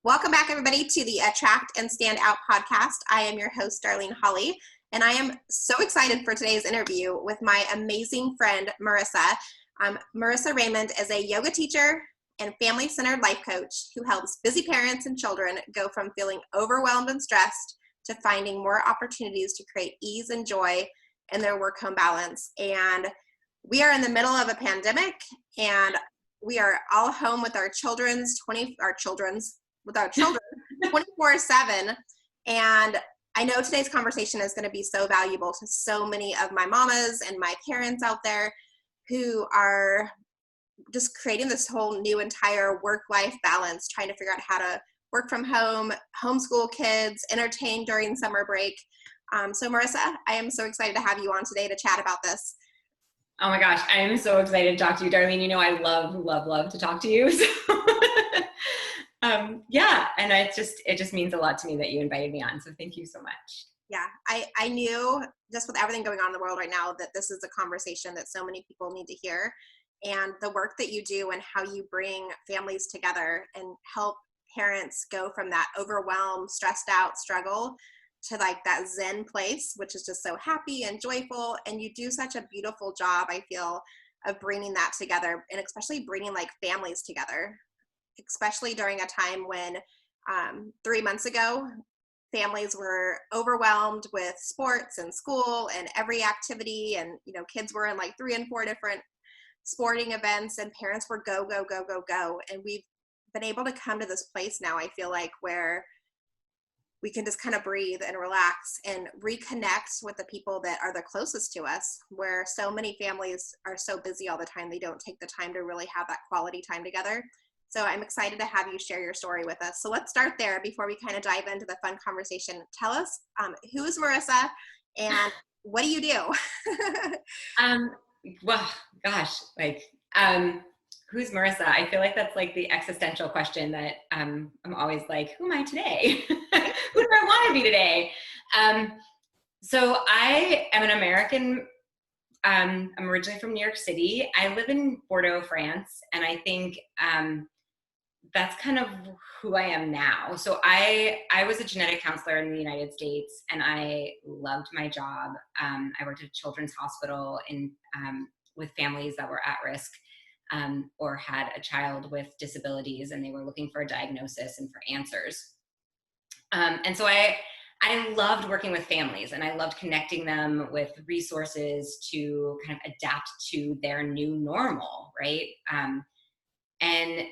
Welcome back, everybody, to the Attract and Stand Out podcast. I am your host, Darlene Holly, and I am so excited for today's interview with my amazing friend, Marisa. Marisa Raymond is a yoga teacher and family-centered life coach who helps busy parents and children go from feeling overwhelmed and stressed to finding more opportunities to create ease and joy in their work-home balance. And we are in the middle of a pandemic, and we are all home with our children 24/7. And I know today's conversation is going to be so valuable to so many of my mamas and my parents out there who are just creating this whole new entire work-life balance, trying to figure out how to work from home, homeschool kids, entertain during summer break. So Marisa, I am so excited to have you on today to chat about this. Oh my gosh, I am so excited to talk to you, Darlene. You know, I love to talk to you. So yeah, and it just means a lot to me that you invited me on. So thank you so much. Yeah, I knew just with everything going on in the world right now that this is a conversation that so many people need to hear. And the work that you do and how you bring families together and help parents go from that overwhelmed, stressed out struggle to like that Zen place, which is just so happy and joyful. And you do such a beautiful job, I feel, of bringing that together, and especially bringing like families together, especially during a time when 3 months ago, families were overwhelmed with sports and school and every activity. And, you know, kids were in like 3 and 4 different sporting events and parents were go, go, go, go, go. And we've been able to come to this place now, I feel like, where we can just kind of breathe and relax and reconnect with the people that are the closest to us, where so many families are so busy all the time, they don't take the time to really have that quality time together. So I'm excited to have you share your story with us. So let's start there before we kind of dive into the fun conversation. Tell us, who is Marisa and what do you do? Well, gosh, who's Marisa? I feel like that's like the existential question that I'm always like, who am I today? Who do I want to be today? So I am an American. I'm originally from New York City. I live in Bordeaux, France, and I think that's kind of who I am now. So I was a genetic counselor in the United States, and I loved my job. I worked at a children's hospital with families that were at risk or had a child with disabilities, and they were looking for a diagnosis and for answers. And so I loved working with families, and I loved connecting them with resources to kind of adapt to their new normal, right? And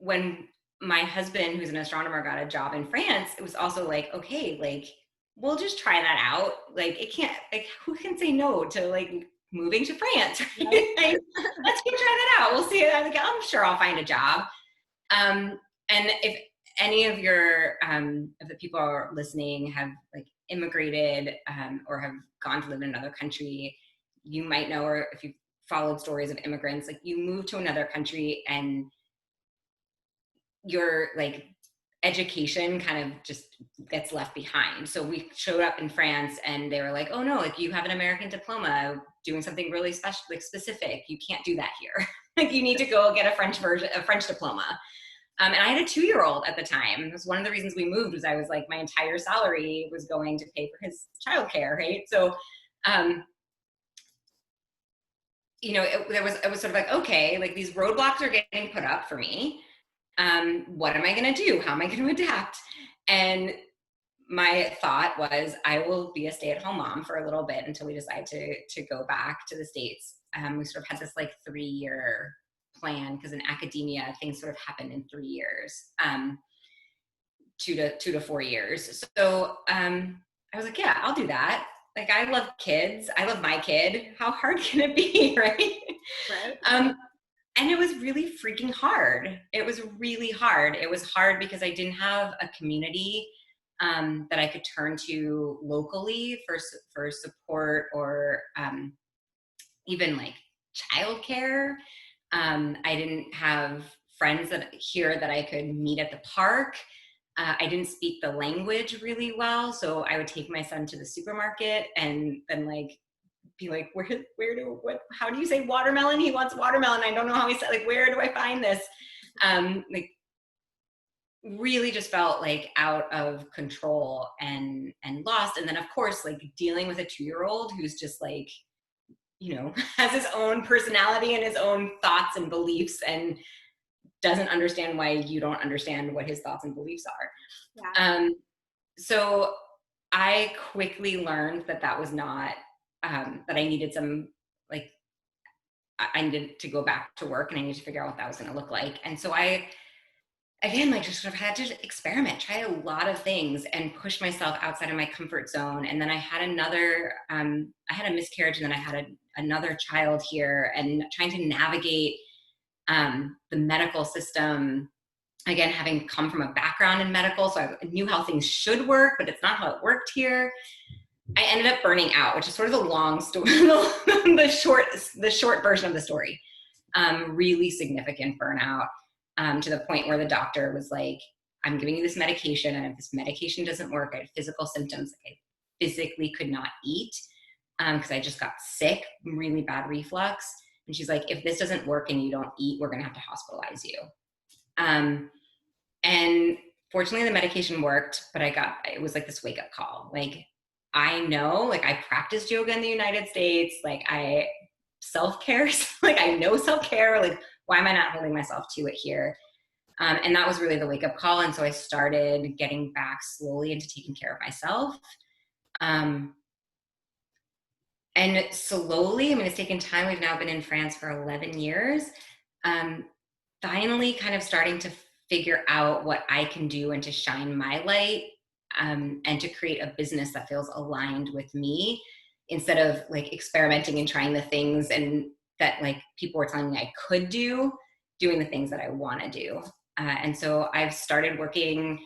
when my husband, who's an astronomer, got a job in France, it was also like, okay, like, we'll just try that out. Like, it can't, like, who can say no to like moving to France? Right? Like, let's go try that out. We'll see. Like, I'm sure I'll find a job. And if any of your of the people who are listening have like immigrated or have gone to live in another country, you might know, or if you've followed stories of immigrants, like you move to another country and your like education kind of just gets left behind. So we showed up in France and they were like, oh no, like you have an American diploma doing something really special, like specific. You can't do that here. Like you need to go get a French diploma. And I had a 2-year-old at the time. It was one of the reasons we moved, was I was like, my entire salary was going to pay for his childcare, right? So, you know, it was sort of like, okay, like these roadblocks are getting put up for me. What am I going to do? How am I going to adapt? And my thought was, I will be a stay-at-home mom for a little bit until we decide to go back to the States. We sort of had this like 3-year plan, because in academia things sort of happen in 3 years, 2 to 4 years. So I was like, yeah, I'll do that. Like, I love kids. I love my kid. How hard can it be, right? Right. And it was really freaking hard. It was really hard. It was hard because I didn't have a community that I could turn to locally for support or even like childcare. I didn't have friends here that I could meet at the park. I didn't speak the language really well, so I would take my son to the supermarket and then like be like, how do you say watermelon? He wants watermelon. I don't know how he said, like, where do I find this? Like, really just felt like out of control and lost. And then of course, like dealing with a 2-year-old who's just like, has his own personality and his own thoughts and beliefs and doesn't understand why you don't understand what his thoughts and beliefs Yeah. are. So I quickly learned that that was not, that I needed some, like, I needed to go back to work and I needed to figure out what that was going to look like. And so I, again, like just sort of had to experiment, try a lot of things and push myself outside of my comfort zone. And then I had I had a miscarriage and then I had another child here, and trying to navigate the medical system, again, having come from a background in medical. So I knew how things should work, but it's not how it worked here. I ended up burning out, which is sort of the long story, the short version of the story. Really significant burnout, to the point where the doctor was like, I'm giving you this medication, and if this medication doesn't work, I had physical symptoms. I physically could not eat because I just got sick, really bad reflux. And she's like, if this doesn't work and you don't eat, we're going to have to hospitalize you. And fortunately the medication worked, but it was like this wake up call. Like, I know, like I practiced yoga in the United States. Like self-care, like I know self-care, like why am I not holding myself to it here? And that was really the wake up call. And so I started getting back slowly into taking care of myself. And slowly, I mean, it's taken time. We've now been in France for 11 years. Finally kind of starting to figure out what I can do and to shine my light, and to create a business that feels aligned with me, instead of like experimenting and trying the things and that like people were telling me I could do, doing the things that I want to do. And so I've started working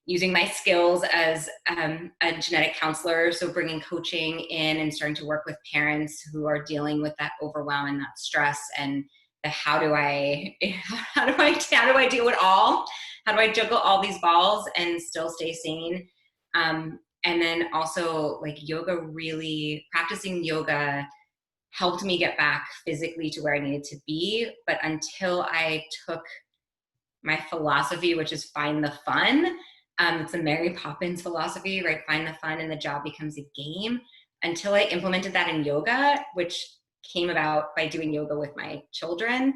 using my skills as a genetic counselor. So bringing coaching in and starting to work with parents who are dealing with that overwhelm and that stress, and how do I do it all? How do I juggle all these balls and still stay sane? And then also like practicing yoga helped me get back physically to where I needed to be. But until I took my philosophy, which is find the fun, it's a Mary Poppins philosophy, right? Find the fun and the job becomes a game. Until I implemented that in yoga, which came about by doing yoga with my children,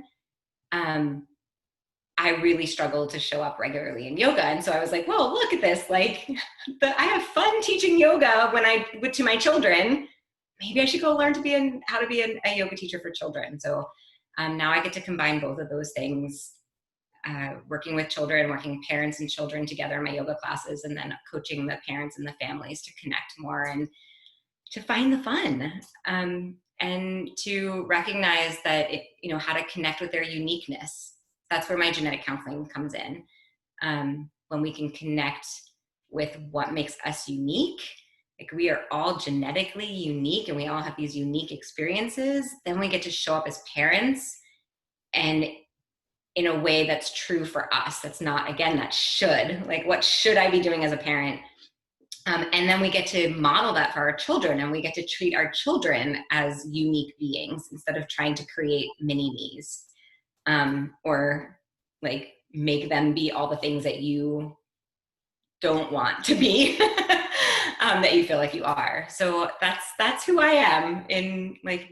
I really struggled to show up regularly in yoga. And so I was like, well, look at this. Like, I have fun teaching yoga to my children. Maybe I should go learn how to be a yoga teacher for children. So now I get to combine both of those things, working with children, working parents and children together in my yoga classes, and then coaching the parents and the families to connect more and to find the fun, and to recognize that how to connect with their uniqueness. That's where my genetic counseling comes in. When we can connect with what makes us unique, like we are all genetically unique and we all have these unique experiences, then we get to show up as parents and in a way that's true for us. That's not, again, that should, like what should I be doing as a parent? And then we get to model that for our children, and we get to treat our children as unique beings instead of trying to create mini-me's, or like make them be all the things that you don't want to be, that you feel like you are. So that's who I am in like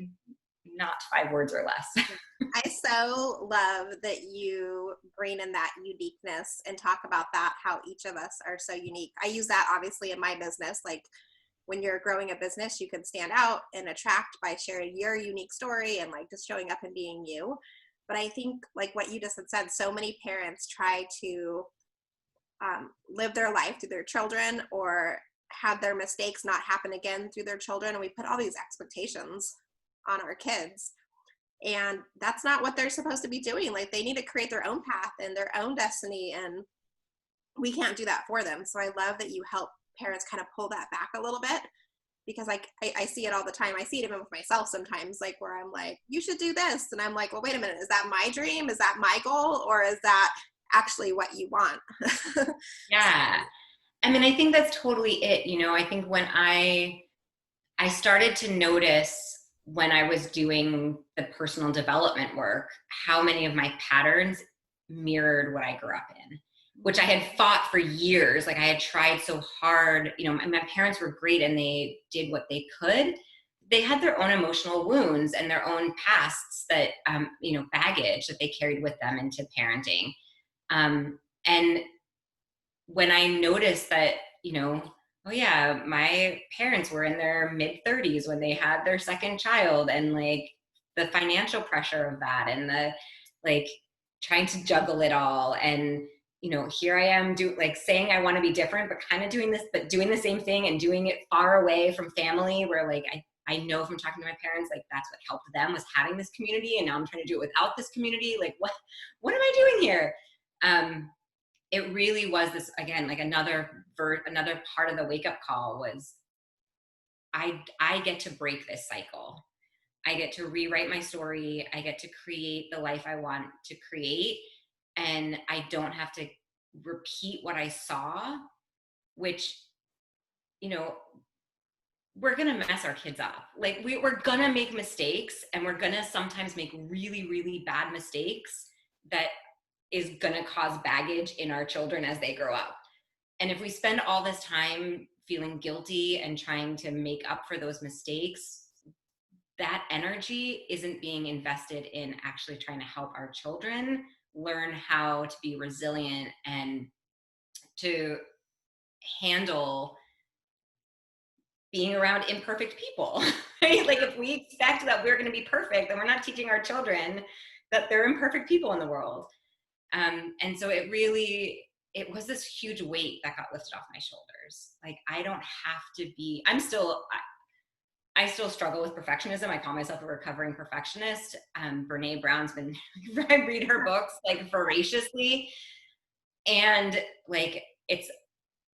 not 5 words or less. I so love that you bring in that uniqueness and talk about that, how each of us are so unique. I use that obviously in my business. Like when you're growing a business, you can stand out and attract by sharing your unique story and like just showing up and being you. But I think like what you just had said, so many parents try to live their life through their children or have their mistakes not happen again through their children. And we put all these expectations on our kids. And that's not what they're supposed to be doing. Like they need to create their own path and their own destiny, and we can't do that for them. So I love that you help parents kind of pull that back a little bit, because like I see it all the time. I see it even with myself sometimes, like where I'm like, you should do this. And I'm like, well, wait a minute, is that my dream? Is that my goal? Or is that actually what you want? Yeah. I mean, I think that's totally it. I think when I started to notice when I was doing the personal development work, how many of my patterns mirrored what I grew up in. which I had fought for years. Like I had tried so hard, you know, my parents were great and they did what they could. They had their own emotional wounds and their own pasts that, you know, baggage that they carried with them into parenting. And when I noticed that, you know, oh yeah, my parents were in their mid 30s when they had their second child, and like the financial pressure of that, and the like trying to juggle it all. And, you know, here I am like saying I want to be different, but kind of doing this, but doing the same thing and doing it far away from family, where like, I know from talking to my parents, like that's what helped them was having this community. And now I'm trying to do it without this community. Like, what am I doing here? It really was this, again, like another part of the wake up call was I get to break this cycle. I get to rewrite my story. I get to create the life I want to create. And I don't have to repeat what I saw, which, you know, we're going to mess our kids up. Like we're going to make mistakes, and we're going to sometimes make really, really bad mistakes that is going to cause baggage in our children as they grow up. And if we spend all this time feeling guilty and trying to make up for those mistakes, that energy isn't being invested in actually trying to help our children learn how to be resilient and to handle being around imperfect people, right? Like if we expect that we're going to be perfect, then we're not teaching our children that they're imperfect people in the world. And so it was this huge weight that got lifted off my shoulders. Like, I don't have to be, I still struggle with perfectionism. I call myself a recovering perfectionist. Brene Brown's been, I read her books like voraciously. And like,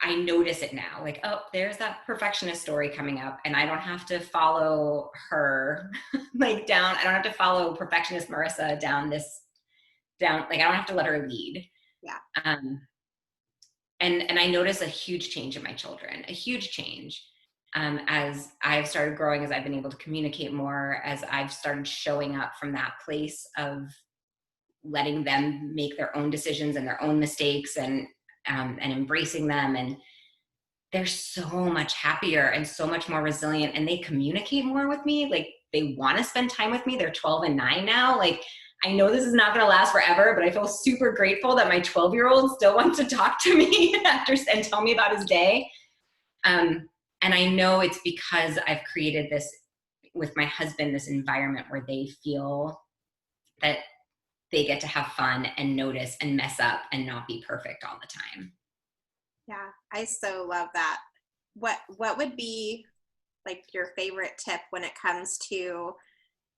I notice it now, like, oh, there's that perfectionist story coming up, and I don't have to follow her like down. I don't have to follow perfectionist Marisa down, like, I don't have to let her lead. Yeah. And I notice a huge change in my children, a huge change. As I've started growing, as I've been able to communicate more, as I've started showing up from that place of letting them make their own decisions and their own mistakes, and embracing them. And they're so much happier and so much more resilient, and they communicate more with me. Like, they want to spend time with me. They're 12 and 9 now. Like, I know this is not going to last forever, but I feel super grateful that my 12-year-old still wants to talk to me and tell me about his day. And I know it's because I've created this with my husband, this environment where they feel that they get to have fun and notice and mess up and not be perfect all the time. Yeah, I so love that. What would be like your favorite tip when it comes to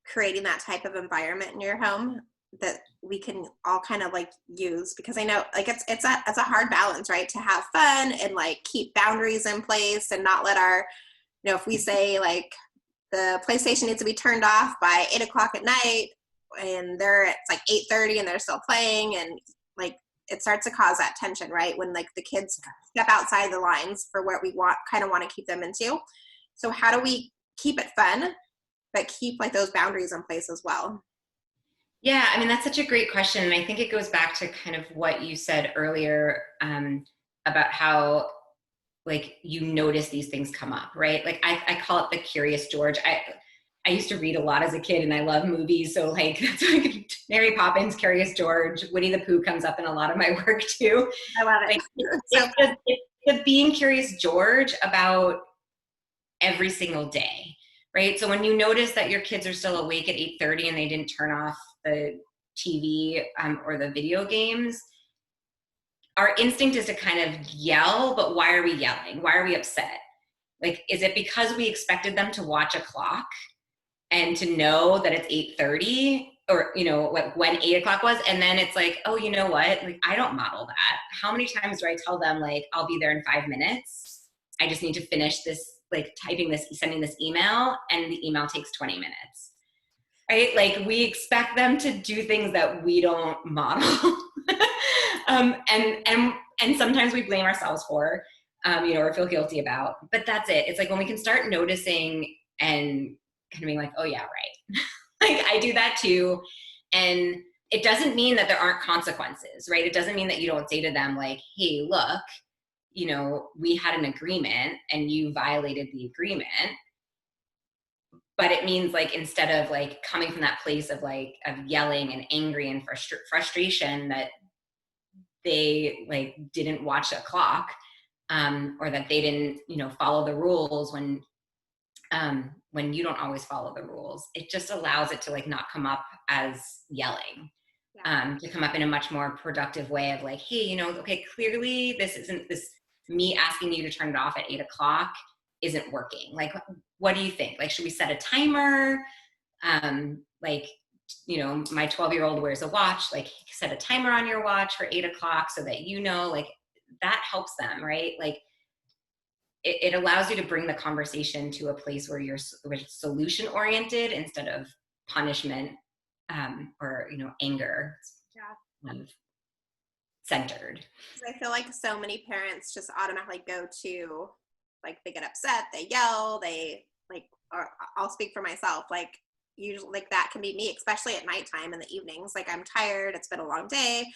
creating that type of environment in your home that we can all kind of like use? Because I know like it's a hard balance, right? To have fun and like keep boundaries in place and not let our, you know, if we say like the PlayStation needs to be turned off by 8:00 at night and it's like 8:30 and they're still playing, and like it starts to cause that tension, right? When like the kids step outside the lines for what we kind of want to keep them into. So how do we keep it fun, but keep like those boundaries in place as well? Yeah, I mean, that's such a great question. And I think it goes back to kind of what you said earlier, about how like you notice these things come up, right? Like I call it the Curious George. I used to read a lot as a kid, and I love movies. So like that's like Mary Poppins, Curious George, Winnie the Pooh comes up in a lot of my work too. I love it. Like it's the being Curious George about every single day, right? So when you notice that your kids are still awake at 8:30 and they didn't turn off the TV or the video games, our instinct is to kind of yell, but why are we yelling? Why are we upset? Like, is it because we expected them to watch a clock and to know that it's 8:30, or, you know, when 8:00 was? And then it's like, oh, you know what? Like, I don't model that. How many times do I tell them, like, I'll be there in 5 minutes. I just need to finish this, like sending this email, and the email takes 20 minutes, right? Like, we expect them to do things that we don't model. And sometimes we blame ourselves for, you know, or feel guilty about, but that's it. It's like when we can start noticing and kind of being like, oh yeah, right. Like I do that too. And it doesn't mean that there aren't consequences, right? It doesn't mean that you don't say to them like, hey, look, you know, we had an agreement and you violated the agreement. But it means like, instead of like coming from that place of like, of yelling and angry and frustration that they like didn't watch a clock, or that they didn't, you know, follow the rules when you don't always follow the rules, it just allows it to like not come up as yelling, Yeah. to come up in a much more productive way of like, hey, you know, okay, clearly this isn't this, me asking you to turn it off at 8 o'clock isn't working. Like, what do you think? Like, should we set a timer? Like, you know, my 12-year-old wears a watch, like set a timer on your watch for 8 o'clock so that, you know, like that helps them, right? Like, it allows you to bring the conversation to a place where you're solution oriented instead of punishment, or, you know, anger, Yeah. kind of centered. 'Cause I feel like so many parents just automatically go to, like, they get upset, they yell, they like, or I'll speak for myself, like, usually like that can be me, especially at nighttime in the evenings. Like, I'm tired, it's been a long day.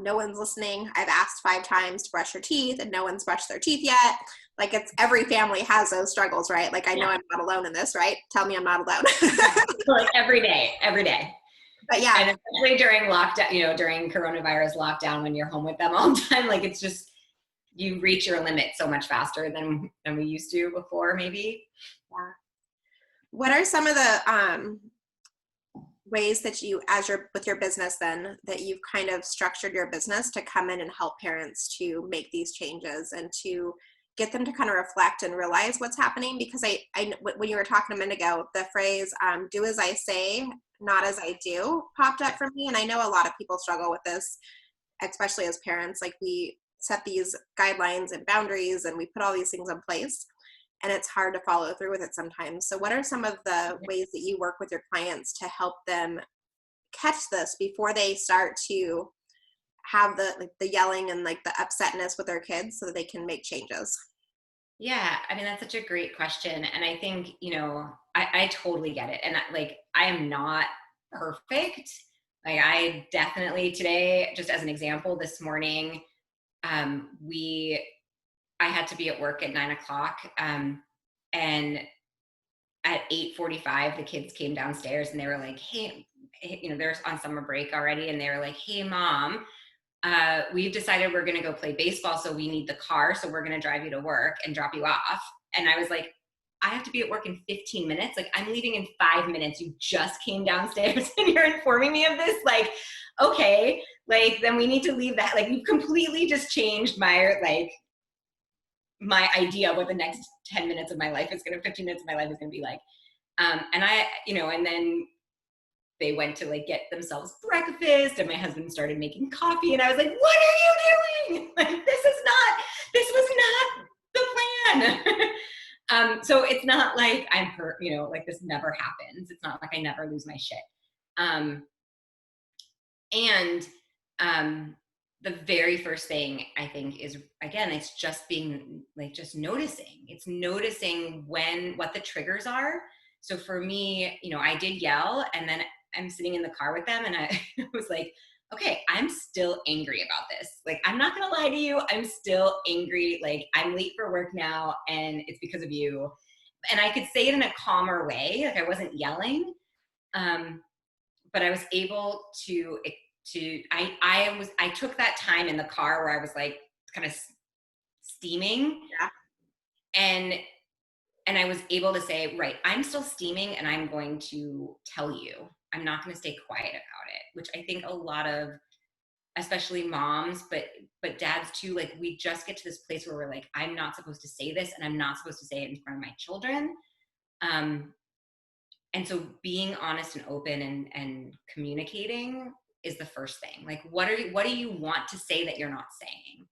No one's listening. I've asked 5 times to brush your teeth and no one's brushed their teeth yet. Like, it's every family has those struggles, right? Like, I know Yeah. I'm not alone in this, right? Tell me I'm not alone. Like every day, every day. But yeah, And especially during lockdown, you know, during coronavirus lockdown, when you're home with them all the time, like it's just, you reach your limit so much faster than we used to before, maybe. yeah. What are some of the ways that you, as your with your business, then that you've kind of structured your business to come in and help parents to make these changes and to get them to kind of reflect and realize what's happening? Because when you were talking a minute ago, the phrase "do as I say, not as I do" popped up for me, and I know a lot of people struggle with this, especially as parents. Like, we set these guidelines and boundaries, and we put all these things in place, and it's hard to follow through with it sometimes. So what are some of the ways that you work with your clients to help them catch this before they start to have the, like, the yelling and like the upsetness with their kids, so that they can make changes? Yeah, I mean, that's such a great question. And I think, you know, I totally get it. And like, I am not perfect. Like, I definitely today, just as an example, this morning, we I had to be at work at 9 o'clock. And at 8:45, the kids came downstairs and they were like, hey, you know, they're on summer break already. And they were like, hey, mom, we've decided we're going to go play baseball. So we need the car. So we're going to drive you to work and drop you off. And I was like, I have to be at work in 15 minutes. Like, I'm leaving in 5 minutes. You just came downstairs and you're informing me of this. Like, okay, like, then we need to leave that. Like, you've completely just changed my idea of what the next 10 minutes of my life is going to, 15 minutes of my life is going to be like. And I, you know, and then they went to like get themselves breakfast and my husband started making coffee and I was like, what are you doing? Like, this was not the plan. So it's not like I'm hurt, you know, like this never happens. It's not like I never lose my shit. Um, and the very first thing I think is, again, it's just being like, just noticing. It's noticing what the triggers are. So for me, you know, I did yell and then I'm sitting in the car with them and I was like, okay, I'm still angry about this. Like, I'm not going to lie to you. I'm still angry. Like, I'm late for work now and it's because of you. And I could say it in a calmer way. Like, I wasn't yelling. But I was able I took that time in the car where I was like kind of steaming, Yeah. and I was able to say, right, I'm still steaming and I'm going to tell you. I'm not going to stay quiet about it, which I think a lot of, especially moms, but dads too, like, we just get to this place where we're like, I'm not supposed to say this and I'm not supposed to say it in front of my children. And so being honest and open and communicating is the first thing. Like, what do you want to say that you're not saying?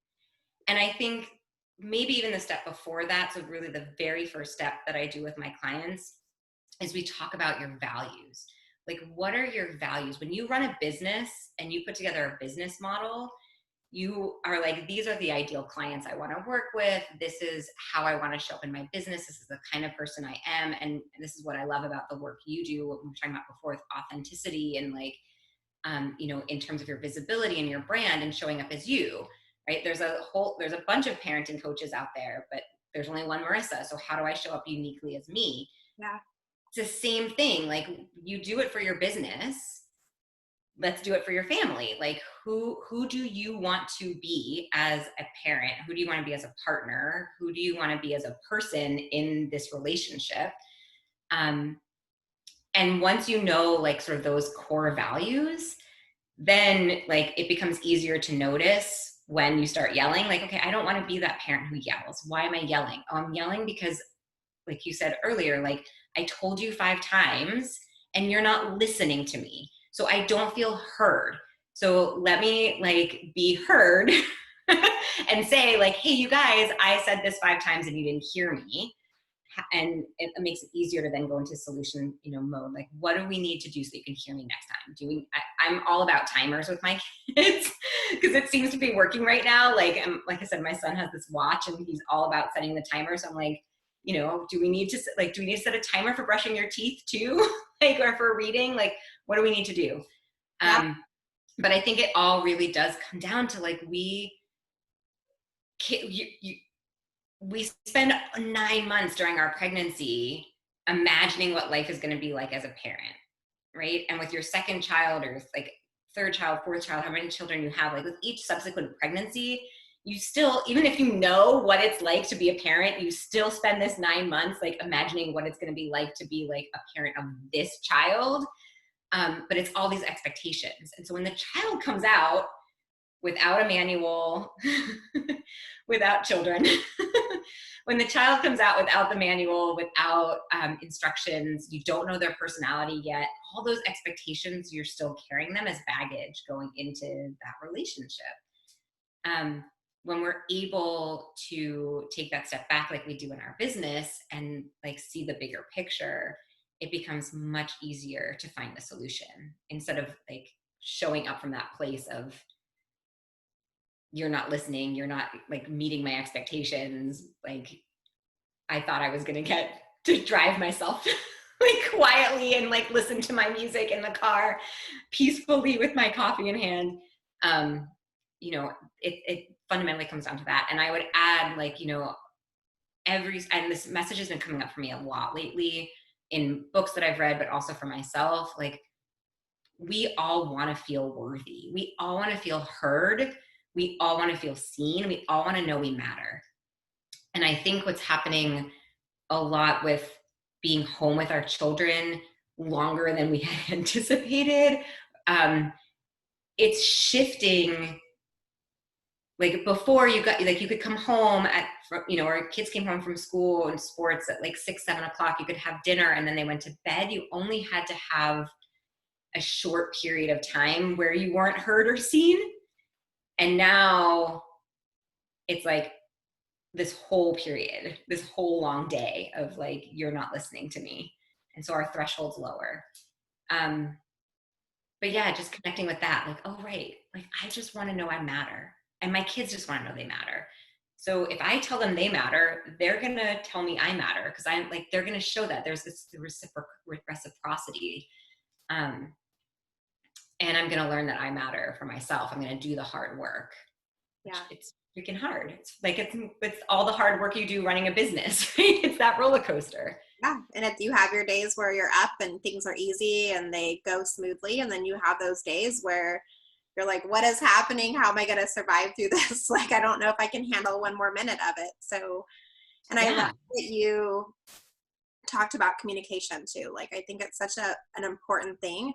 And I think maybe even the step before that, so really the very first step that I do with my clients is we talk about your values. Like, what are your values? When you run a business and you put together a business model, you are like, these are the ideal clients I want to work with. This is how I want to show up in my business. This is the kind of person I am. And this is what I love about the work you do, what we were talking about before with authenticity and like in terms of your visibility and your brand and showing up as you, right? There's a bunch of parenting coaches out there, but there's only one Marisa. So how do I show up uniquely as me? Yeah. It's the same thing. Like, you do it for your business. Let's do it for your family. Like, who do you want to be as a parent? Who do you want to be as a partner? Who do you want to be as a person in this relationship? And once you know, like, sort of those core values, then like it becomes easier to notice when you start yelling. Like, okay, I don't want to be that parent who yells. Why am I yelling? Oh, I'm yelling because, like you said earlier, like, I told you 5 times and you're not listening to me. So I don't feel heard. So let me like be heard and say like, hey, you guys, I said this 5 times and you didn't hear me. And it makes it easier to then go into solution, mode. Like, what do we need to do so you can hear me next time? I'm all about timers with my kids because it seems to be working right now. Like I said, my son has this watch and he's all about setting the timer. So I'm like, do we need to set a timer for brushing your teeth too? Like, or for reading? Like, what do we need to do? Yeah. But I think it all really does come down to like, we spend 9 months during our pregnancy imagining what life is going to be like as a parent, right? And with your second child or like third child, fourth child, how many children you have, like with each subsequent pregnancy, you still, even if you know what it's like to be a parent, you still spend this 9 months like imagining what it's going to be like to be like a parent of this child. But it's all these expectations. And so when the child comes out without a manual, without children, when the child comes out without the manual, without instructions, you don't know their personality yet, all those expectations, you're still carrying them as baggage going into that relationship. When we're able to take that step back, like we do in our business, and like see the bigger picture, it becomes much easier to find the solution instead of like showing up from that place of, you're not listening, you're not like meeting my expectations. Like, I thought I was going to get to drive myself like quietly and like listen to my music in the car peacefully with my coffee in hand. It fundamentally comes down to that. And I would add like, and this message has been coming up for me a lot lately in books that I've read, but also for myself. Like, we all want to feel worthy. We all want to feel heard. We all want to feel seen. We all want to know we matter. And I think what's happening a lot with being home with our children longer than we had anticipated, it's shifting. Like, before, you could come home or kids came home from school and sports at like 6, 7 o'clock, you could have dinner and then they went to bed. You only had to have a short period of time where you weren't heard or seen. And now it's like this whole period, this whole long day of like, you're not listening to me. And so our threshold's lower. But yeah, just connecting with that, like, oh, right. Like, I just want to know I matter. And my kids just want to know they matter. So if I tell them they matter, they're going to tell me I matter, because I'm like, they're going to show that there's this reciprocity. And I'm going to learn that I matter for myself. I'm going to do the hard work. Yeah. It's freaking hard. It's like, it's all the hard work you do running a business, right? It's that roller coaster. Yeah. And if you have your days where you're up and things are easy and they go smoothly, and then you have those days where you're like, what is happening? How am I going to survive through this? Like, I don't know if I can handle 1 more minute of it. So, and I love that you talked about communication too. Like, I think it's such an important thing.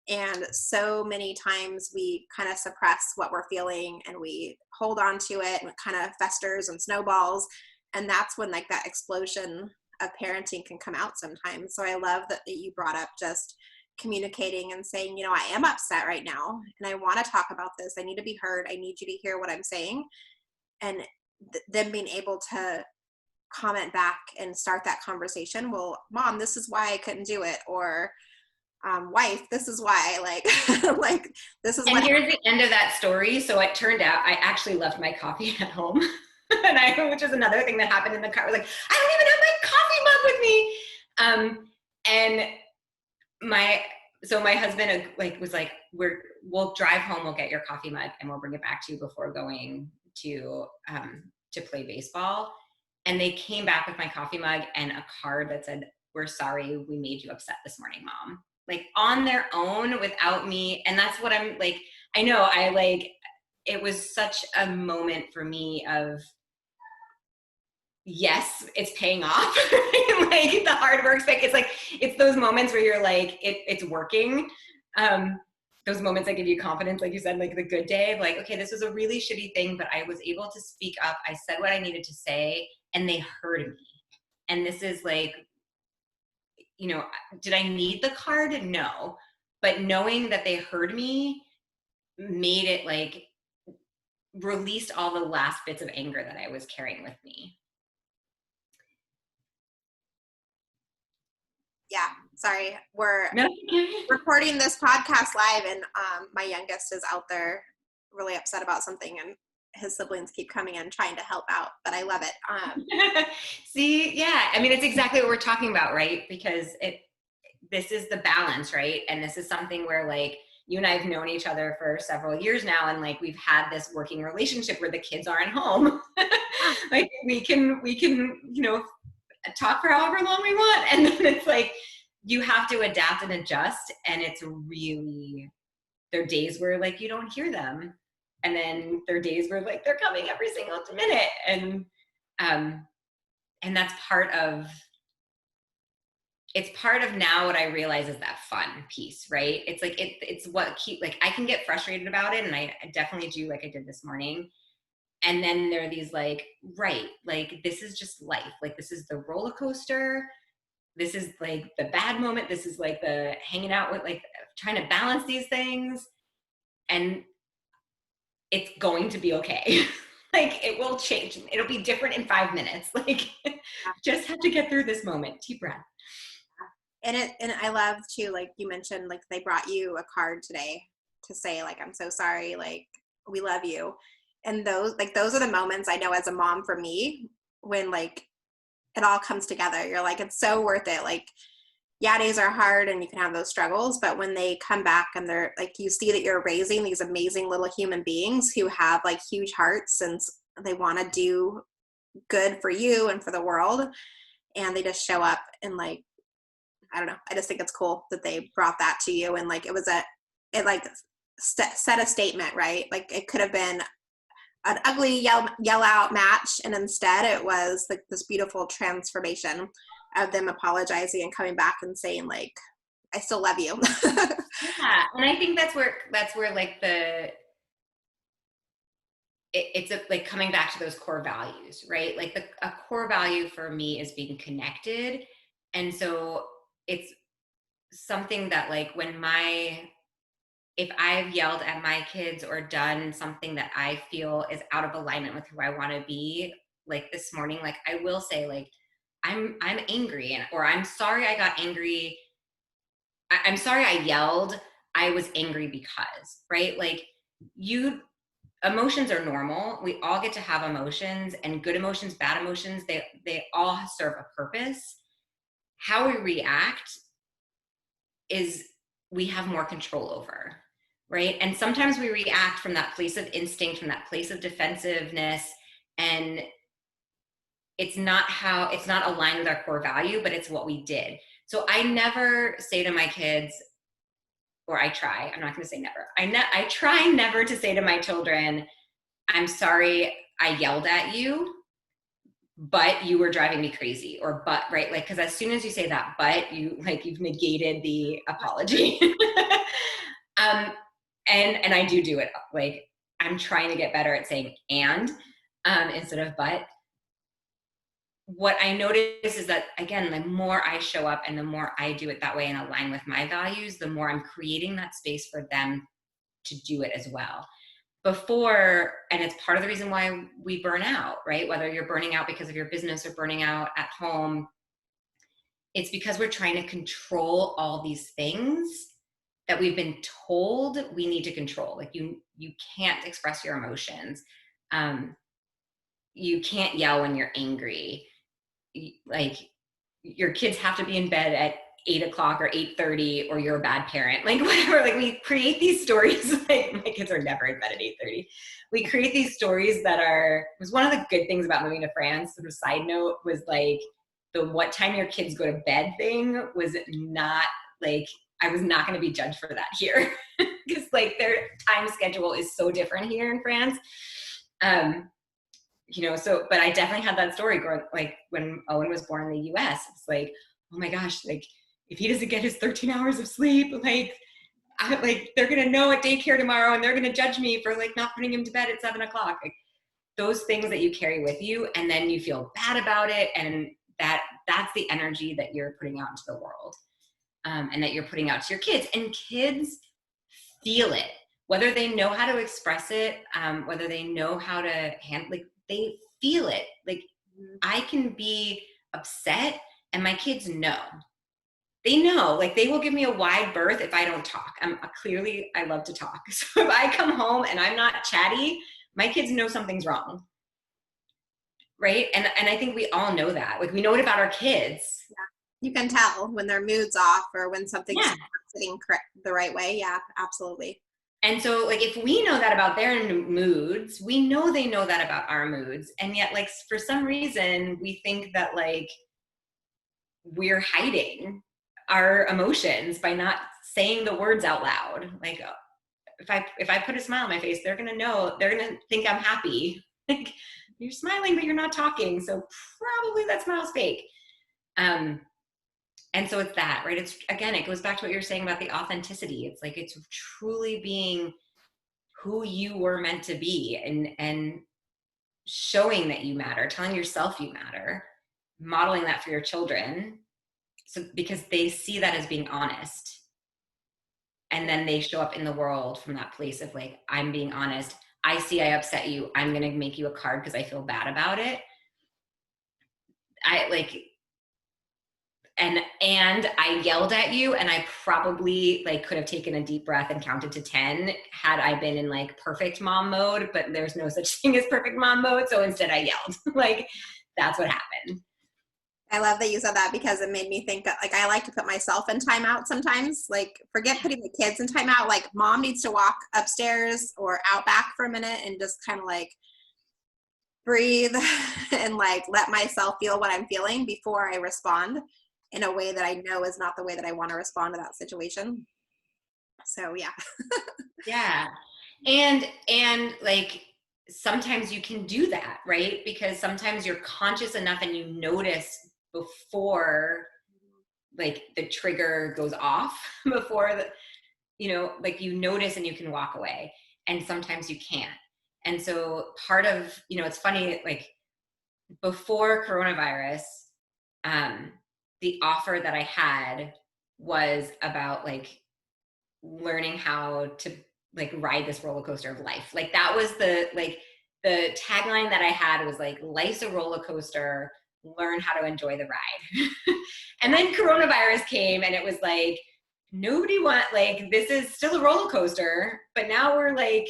And so many times we kind of suppress what we're feeling and we hold on to it, and it kind of festers and snowballs. And that's when like that explosion of parenting can come out sometimes. So I love that you brought up just communicating and saying, I am upset right now and I want to talk about this. I need to be heard. I need you to hear what I'm saying. And then being able to comment back and start that conversation. Well, Mom, this is why I couldn't do it. Or wife, this is why, like, like, this is and what here's happened. The end of that story. So it turned out I actually left my coffee at home. Which is another thing that happened in the car. Like, I don't even have my coffee mug with me. And so my husband like was like, we'll drive home, we'll get your coffee mug and we'll bring it back to you before going to play baseball. And they came back with my coffee mug and a card that said, "We're sorry we made you upset this morning, Mom." Like on their own without me. And that's what I'm like, I know I like, it was such a moment for me of, yes, it's paying off. Like the hard work's like, it's those moments where you're like, it's working. Those moments that give you confidence, like you said, like the good day of like, okay, this was a really shitty thing, but I was able to speak up. I said what I needed to say and they heard me. And this is like, you know, did I need the card? No. But knowing that they heard me made it like, released all the last bits of anger that I was carrying with me. Yeah, sorry. We're No. recording this podcast live, and my youngest is out there really upset about something, and his siblings keep coming in trying to help out, but I love it. See, yeah, I mean, it's exactly what we're talking about, right? Because this is the balance, right? And this is something where like you and I have known each other for several years now, and like we've had this working relationship where the kids aren't home. Like we can, you know, talk for however long we want. And then it's like, you have to adapt and adjust. And it's really, there are days where like you don't hear them. And then there are days where like they're coming every single minute. And that's it's part of now what I realize is that fun piece, right? It's like, it's what like, I can get frustrated about it. And I definitely do, like I did this morning. And then there are these like, right, like this is just life. Like this is the roller coaster. This is like the bad moment. This is like the hanging out with, like trying to balance these things. And it's going to be okay. Like it will change. It'll be different in 5 minutes. Like just have to get through this moment. Deep breath. And I love too, like you mentioned, like they brought you a card today to say like, I'm so sorry, like we love you. And those are the moments I know as a mom for me when like it all comes together. You're like, it's so worth it. Like, yeah, days are hard and you can have those struggles, but when they come back and they're like, you see that you're raising these amazing little human beings who have like huge hearts and they want to do good for you and for the world. And they just show up and like, I don't know. I just think it's cool that they brought that to you. And like, it set a statement, right? Like it could have been an ugly yell out match. And instead it was like this beautiful transformation of them apologizing and coming back and saying like, I still love you. Yeah. And I think that's where like it's like coming back to those core values, right? Like a core value for me is being connected. And so it's something that like if I've yelled at my kids or done something that I feel is out of alignment with who I want to be, like this morning, like I will say like, I'm angry or I'm sorry I got angry. I'm sorry I yelled. I was angry because, right? Like emotions are normal. We all get to have emotions, and good emotions, bad emotions, they all serve a purpose. How we react is we have more control over, right? And sometimes we react from that place of instinct, from that place of defensiveness, and it's not aligned with our core value, but it's what we did. So I never say to my kids, or I'm not going to say never. I try never to say to my children, I'm sorry I yelled at you, but you were driving me crazy, or but, right? Like, because as soon as you say that, but you've negated the apology. And I do it. Like, I'm trying to get better at saying and instead of but. What I notice is that, again, the more I show up and the more I do it that way and align with my values, the more I'm creating that space for them to do it as well. Before, and it's part of the reason why we burn out, right? Whether you're burning out because of your business or burning out at home, it's because we're trying to control all these things that we've been told we need to control. Like you can't express your emotions. You can't yell when you're angry. Like your kids have to be in bed at 8 o'clock or 8:30, or you're a bad parent, like whatever. Like we create these stories, like my kids are never in bed at 8:30. We create these stories that it was one of the good things about moving to France. Sort of side note was like the what time your kids go to bed thing was not like, I was not going to be judged for that here because like their time schedule is so different here in France. So, but I definitely had that story growing, like when Owen was born in the US, it's like, oh my gosh, like if he doesn't get his 13 hours of sleep, like they're going to know at daycare tomorrow and they're going to judge me for like not putting him to bed at 7 o'clock. Like those things that you carry with you, and then you feel bad about it. And that's the energy that you're putting out into the world, and that you're putting out to your kids, and kids feel it, whether they know how to express it, whether they know how to handle, like they feel it. Like I can be upset and my kids know. They know, like they will give me a wide berth if I don't talk. Clearly I love to talk. So if I come home and I'm not chatty, my kids know something's wrong. Right. And I think we all know that. Like we know it about our kids. Yeah. You can tell when their mood's off or when something's Yeah. not sitting correct the right way. Yeah, absolutely. And so like if we know that about their moods, we know they know that about our moods. And yet like for some reason we think that like we're hiding our emotions by not saying the words out loud. Like if I put a smile on my face, they're going to know, they're going to think I'm happy. Like you're smiling, but you're not talking. So probably that smile's fake. And so it's that, right? It's, again, it goes back to what you're saying about the authenticity. It's like, it's truly being who you were meant to be, and showing that you matter, telling yourself you matter, modeling that for your children. So, because they see that as being honest. And then they show up in the world from that place of like, I'm being honest. I see I upset you. I'm going to make you a card because I feel bad about it. And I yelled at you, and I probably like could have taken a deep breath and counted to 10 had I been in like perfect mom mode, but there's no such thing as perfect mom mode. So instead I yelled. Like that's what happened. I love that you said that, because it made me think that, like, I like to put myself in timeout sometimes. Like, forget putting the kids in timeout. Like, mom needs to walk upstairs or out back for a minute and just kind of like breathe and like let myself feel what I'm feeling before I respond in a way that I know is not the way that I want to respond to that situation. So yeah. Yeah. And like sometimes you can do that, right? Because sometimes you're conscious enough and you notice before like the trigger goes off, before like you notice and you can walk away, and sometimes you can't. And so part of, it's funny, like before coronavirus, the offer that I had was about like learning how to like ride this roller coaster of life. Like that was the tagline that I had was like, life's a roller coaster, learn how to enjoy the ride. And then coronavirus came, and it was like, this is still a roller coaster, but now we're like,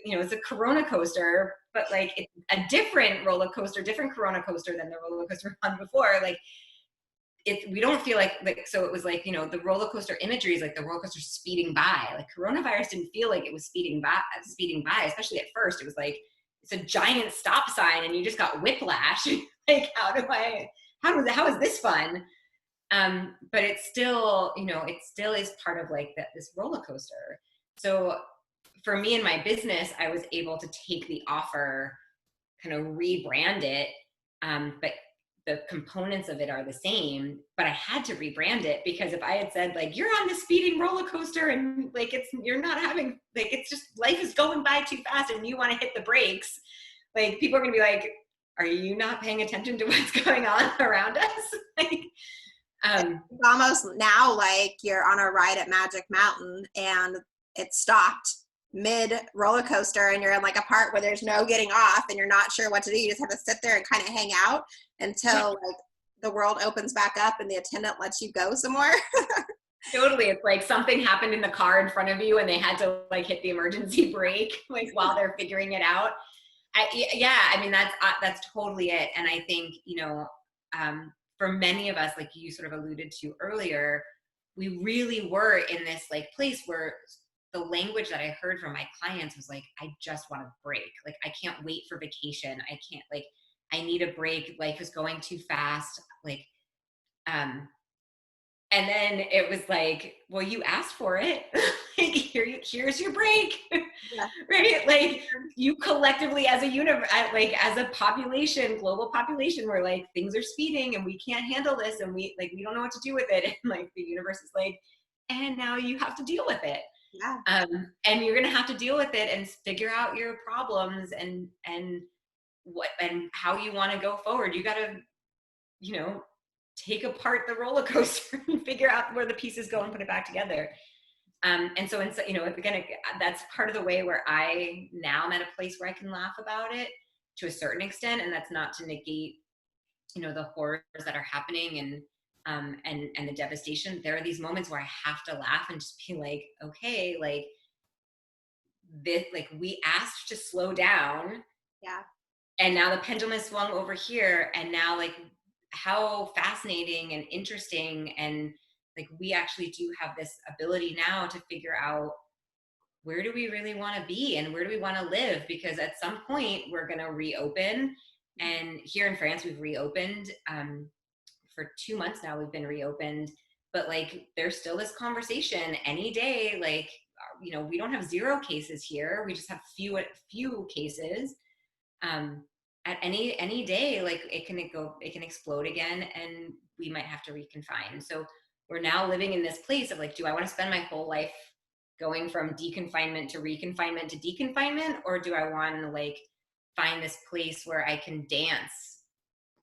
it's a Corona coaster, but like it's a different roller coaster, different Corona coaster than the roller coaster on before. Like we don't feel like, so it was like, the roller coaster imagery is like the roller coaster speeding by. Like coronavirus didn't feel like it was speeding by, especially at first. It was like, it's a giant stop sign and you just got whiplash. Like, how is this fun? But it's still, it still is part of like this roller coaster. So for me and my business, I was able to take the offer, kind of rebrand it. But the components of it are the same, but I had to rebrand it, because if I had said like, you're on the speeding roller coaster and like, you're not having, like, it's just, life is going by too fast and you want to hit the brakes. Like people are going to be like, are you not paying attention to what's going on around us? Like, it's almost now like you're on a ride at Magic Mountain and it stopped mid roller coaster and you're in like a part where there's no getting off and you're not sure what to do. You just have to sit there and kind of hang out until like the world opens back up and the attendant lets you go somewhere. Totally. It's like something happened in the car in front of you and they had to like hit the emergency brake like while they're figuring it out. I mean, that's totally it. And I think, for many of us, like you sort of alluded to earlier, we really were in this like place where the language that I heard from my clients was like, I just want a break. Like, I can't wait for vacation. I can't, like, I need a break. Life is going too fast. Like, um, and then it was like, well, you asked for it. Like, here's your break. Yeah. Right? Like, you collectively as a universe, like as a population, global population, we're like, things are speeding and we can't handle this, and we don't know what to do with it. And like the universe is like, and now you have to deal with it. Yeah. And you're gonna have to deal with it and figure out your problems and what and how you want to go forward. You gotta, take apart the roller coaster and figure out where the pieces go and put it back together. And so, again, that's part of the way where I now am at a place where I can laugh about it to a certain extent. And that's not to negate, the horrors that are happening and the devastation. There are these moments where I have to laugh and just be like, okay, like this, like we asked to slow down. Yeah. And now the pendulum has swung over here. And now like how fascinating and interesting, and like we actually do have this ability now to figure out where do we really want to be and where do we want to live, because at some point we're going to reopen. And here in France we've reopened for 2 months now. We've been reopened, but like there's still this conversation any day, like we don't have 0 cases here, we just have few cases. At any day, like it can explode again, and we might have to reconfine. So we're now living in this place of like, do I want to spend my whole life going from deconfinement to reconfinement to deconfinement, or do I want to like find this place where I can dance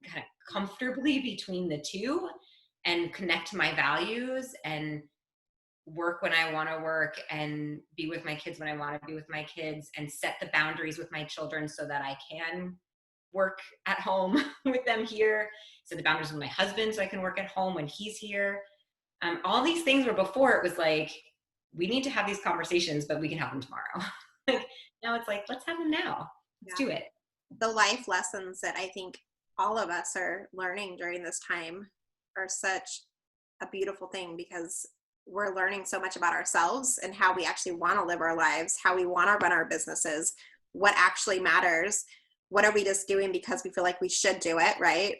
kind of comfortably between the two and connect to my values and work when I want to work and be with my kids when I want to be with my kids, and set the boundaries with my children so that I can work at home with them here, set the boundaries with my husband so I can work at home when he's here. All these things were before it was like, we need to have these conversations, but we can have them tomorrow. Like, now it's like, let's have them now. Let's do it. The life lessons that I think all of us are learning during this time are such a beautiful thing, because we're learning so much about ourselves and how we actually want to live our lives, how we want to run our businesses, what actually matters. What are we just doing because we feel like we should do it, right?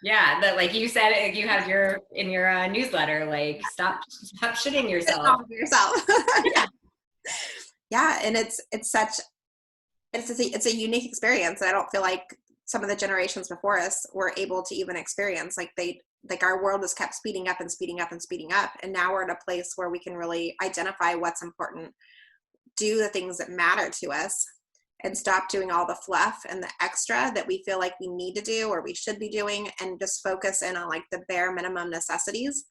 Yeah, that like you said, you have in your newsletter, like stop shitting yourself. Yeah. Yeah, and it's a unique experience that I don't feel like some of the generations before us were able to even experience. Like our world has kept speeding up and speeding up and speeding up, and now we're in a place where we can really identify what's important, do the things that matter to us, and stop doing all the fluff and the extra that we feel like we need to do or we should be doing, and just focus in on like the bare minimum necessities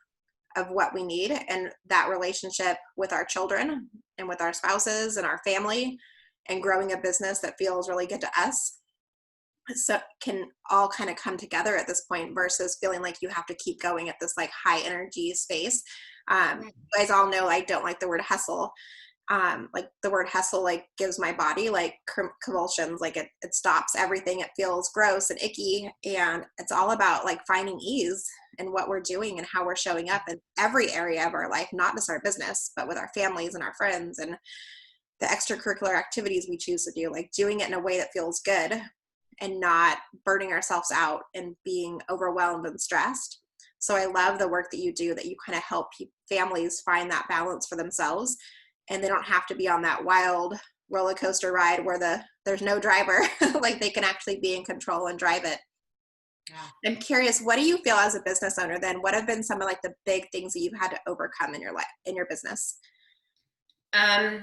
of what we need. And that relationship with our children and with our spouses and our family, and growing a business that feels really good to us, so can all kind of come together at this point, versus feeling like you have to keep going at this like high energy space. You guys all know I don't like the word hustle. Like the word hustle like gives my body like convulsions, like it stops everything. It feels gross and icky, and it's all about like finding ease in what we're doing and how we're showing up in every area of our life, not just our business, but with our families and our friends and the extracurricular activities we choose to do, like doing it in a way that feels good and not burning ourselves out and being overwhelmed and stressed. So I love the work that you do, that you kind of help families find that balance for themselves, and they don't have to be on that wild roller coaster ride where there's no driver. Like they can actually be in control and drive it. Yeah. I'm curious, what do you feel as a business owner then? What have been some of like the big things that you've had to overcome in your life, in your business? Oh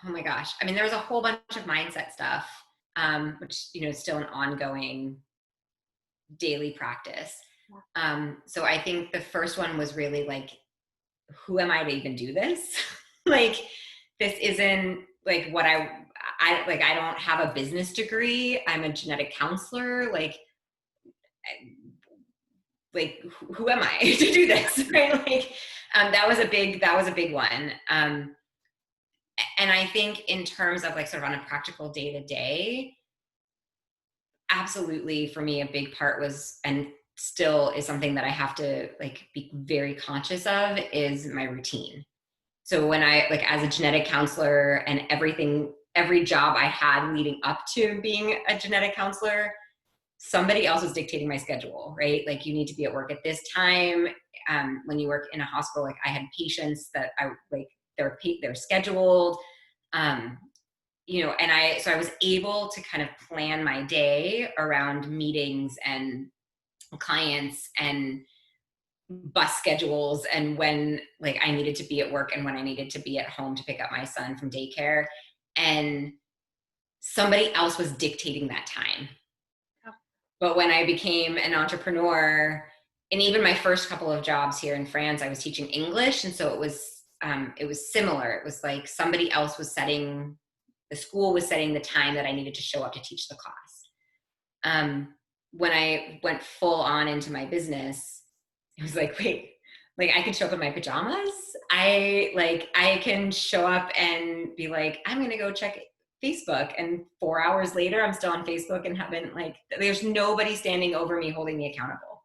my gosh. I mean, there was a whole bunch of mindset stuff, which, is still an ongoing daily practice. So I think the first one was really like, who am I to even do this? Like, this isn't like what I don't have a business degree. I'm a genetic counselor. Like who am I to do this? Right? Like, that was a big one. And I think in terms of like sort of on a practical day to day, absolutely for me, a big part was, and still is something that I have to like be very conscious of is my routine. So when I, like, as a genetic counselor and every job I had leading up to being a genetic counselor, somebody else was dictating my schedule, right? Like, you need to be at work at this time. When you work in a hospital, like, I had patients that I like, they're scheduled, so I was able to kind of plan my day around meetings and clients and bus schedules, and when like I needed to be at work and when I needed to be at home to pick up my son from daycare. And somebody else was dictating that time. Oh. But when I became an entrepreneur, and even my first couple of jobs here in France, I was teaching English. And so it was similar. It was like somebody else was the school was setting the time that I needed to show up to teach the class. When I went full on into my business, it was like, wait, like I can show up in my pajamas. I can show up and be like, I'm going to go check Facebook. And 4 hours later, I'm still on Facebook and haven't, like, there's nobody standing over me holding me accountable.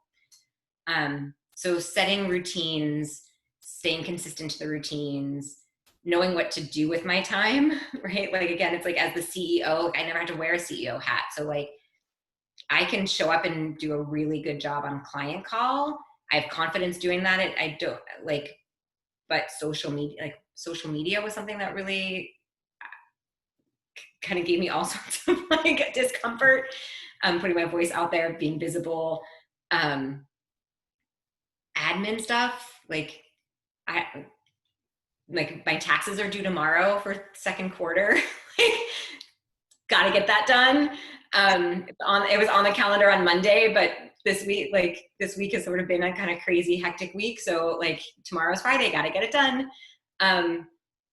So setting routines, staying consistent to the routines, knowing what to do with my time, right? Like, again, it's like, as the CEO, I never had to wear a CEO hat. So like, I can show up and do a really good job on client call. I have confidence doing that. I don't like, but social media was something that really kind of gave me all sorts of like discomfort. Putting my voice out there, being visible, admin stuff. Like my taxes are due tomorrow for second quarter. Like, gotta get that done. It was on the calendar on Monday, but this week has sort of been a kind of crazy, hectic week. So like, tomorrow's Friday, gotta get it done.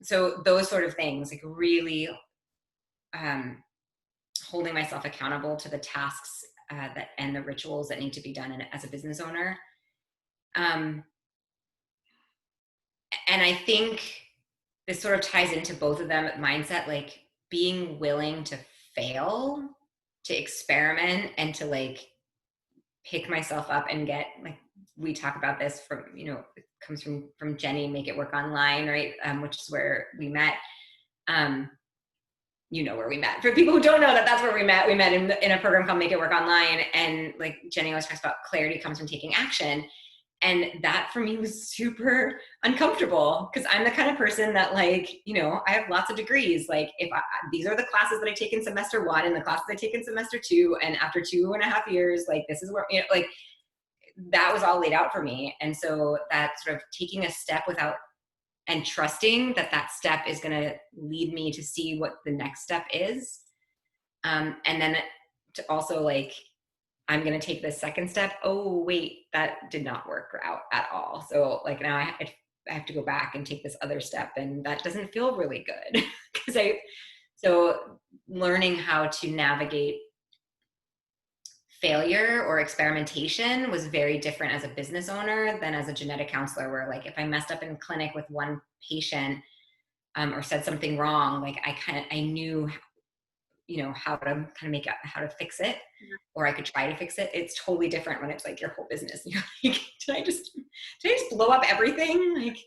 So those sort of things, like really holding myself accountable to the tasks and the rituals that need to be done as a business owner. And I think this sort of ties into both of them, mindset, like being willing to fail, to experiment, and to like pick myself up and get, like, we talk about this from, it comes from Jenny, Make It Work Online, right? Which is where we met. Where we met. For people who don't know that's where we met in a program called Make It Work Online. And like Jenny always talks about, clarity comes from taking action. And that for me was super uncomfortable, because I'm the kind of person that, like, I have lots of degrees. Like, these are the classes that I take in semester 1 and the classes I take in semester 2. And after 2.5 years, like, this is where, like, that was all laid out for me. And so that sort of taking a step and trusting that step is going to lead me to see what the next step is. And then to also, like, I'm going to take the second step. Oh, wait, that did not work out at all. So like, now I have to go back and take this other step, and that doesn't feel really good. So learning how to navigate failure or experimentation was very different as a business owner than as a genetic counselor, where like, if I messed up in clinic with one patient or said something wrong, like I knew how to kind of how to fix it, or I could try to fix it. It's totally different when it's like your whole business. You're like, did I just blow up everything? Like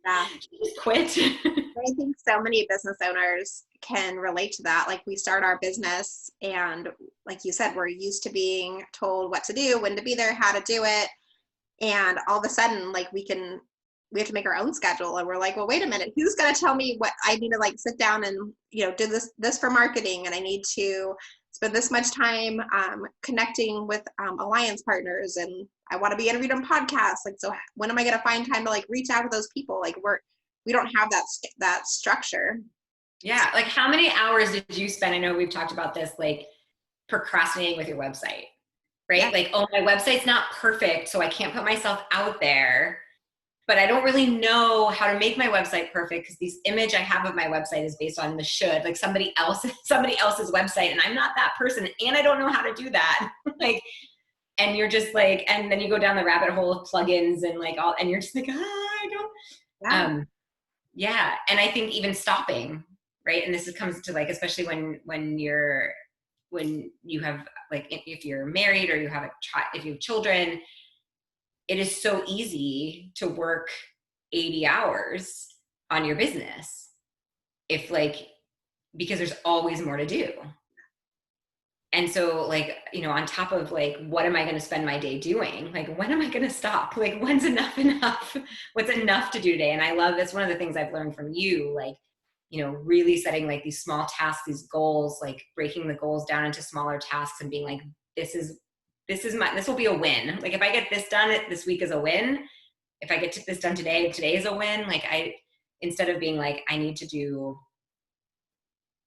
Yeah. Just quit. I think so many business owners can relate to that. Like, we start our business and, like you said, we're used to being told what to do, when to be there, how to do it. And all of a sudden, like, we have to make our own schedule, and we're like, well, wait a minute, who's going to tell me what I need to, like, sit down and, do this for marketing, and I need to spend this much time connecting with alliance partners, and I want to be interviewed on podcasts. Like, so when am I going to find time to, like, reach out to those people? Like, we don't have that structure. Yeah. Like, how many hours did you spend? I know we've talked about this, like, procrastinating with your website, right? Yeah. Like, oh, my website's not perfect, so I can't put myself out there. But I don't really know how to make my website perfect, because this image I have of my website is based on the should, like somebody else's website, and I'm not that person, and I don't know how to do that. Like, and you're just like, and then you go down the rabbit hole of plugins and like all, and you're just like, I don't. Yeah. Yeah, and I think even stopping, right? And this comes to, like, especially when you're when you have, like, if you're married or you have if you have children, it is so easy to work 80 hours on your business, if like, because there's always more to do. And so, like, you know, on top of like, what am I going to spend my day doing? Like, when am I going to stop? Like, when's enough enough? What's enough to do today? And I love, that's one of the things I've learned from you, like, you know, really setting like these small tasks, these goals, like breaking the goals down into smaller tasks and being like, this will be a win. Like, if I get this done this week is a win. If I get this done today is a win. Like, instead of being like, I need to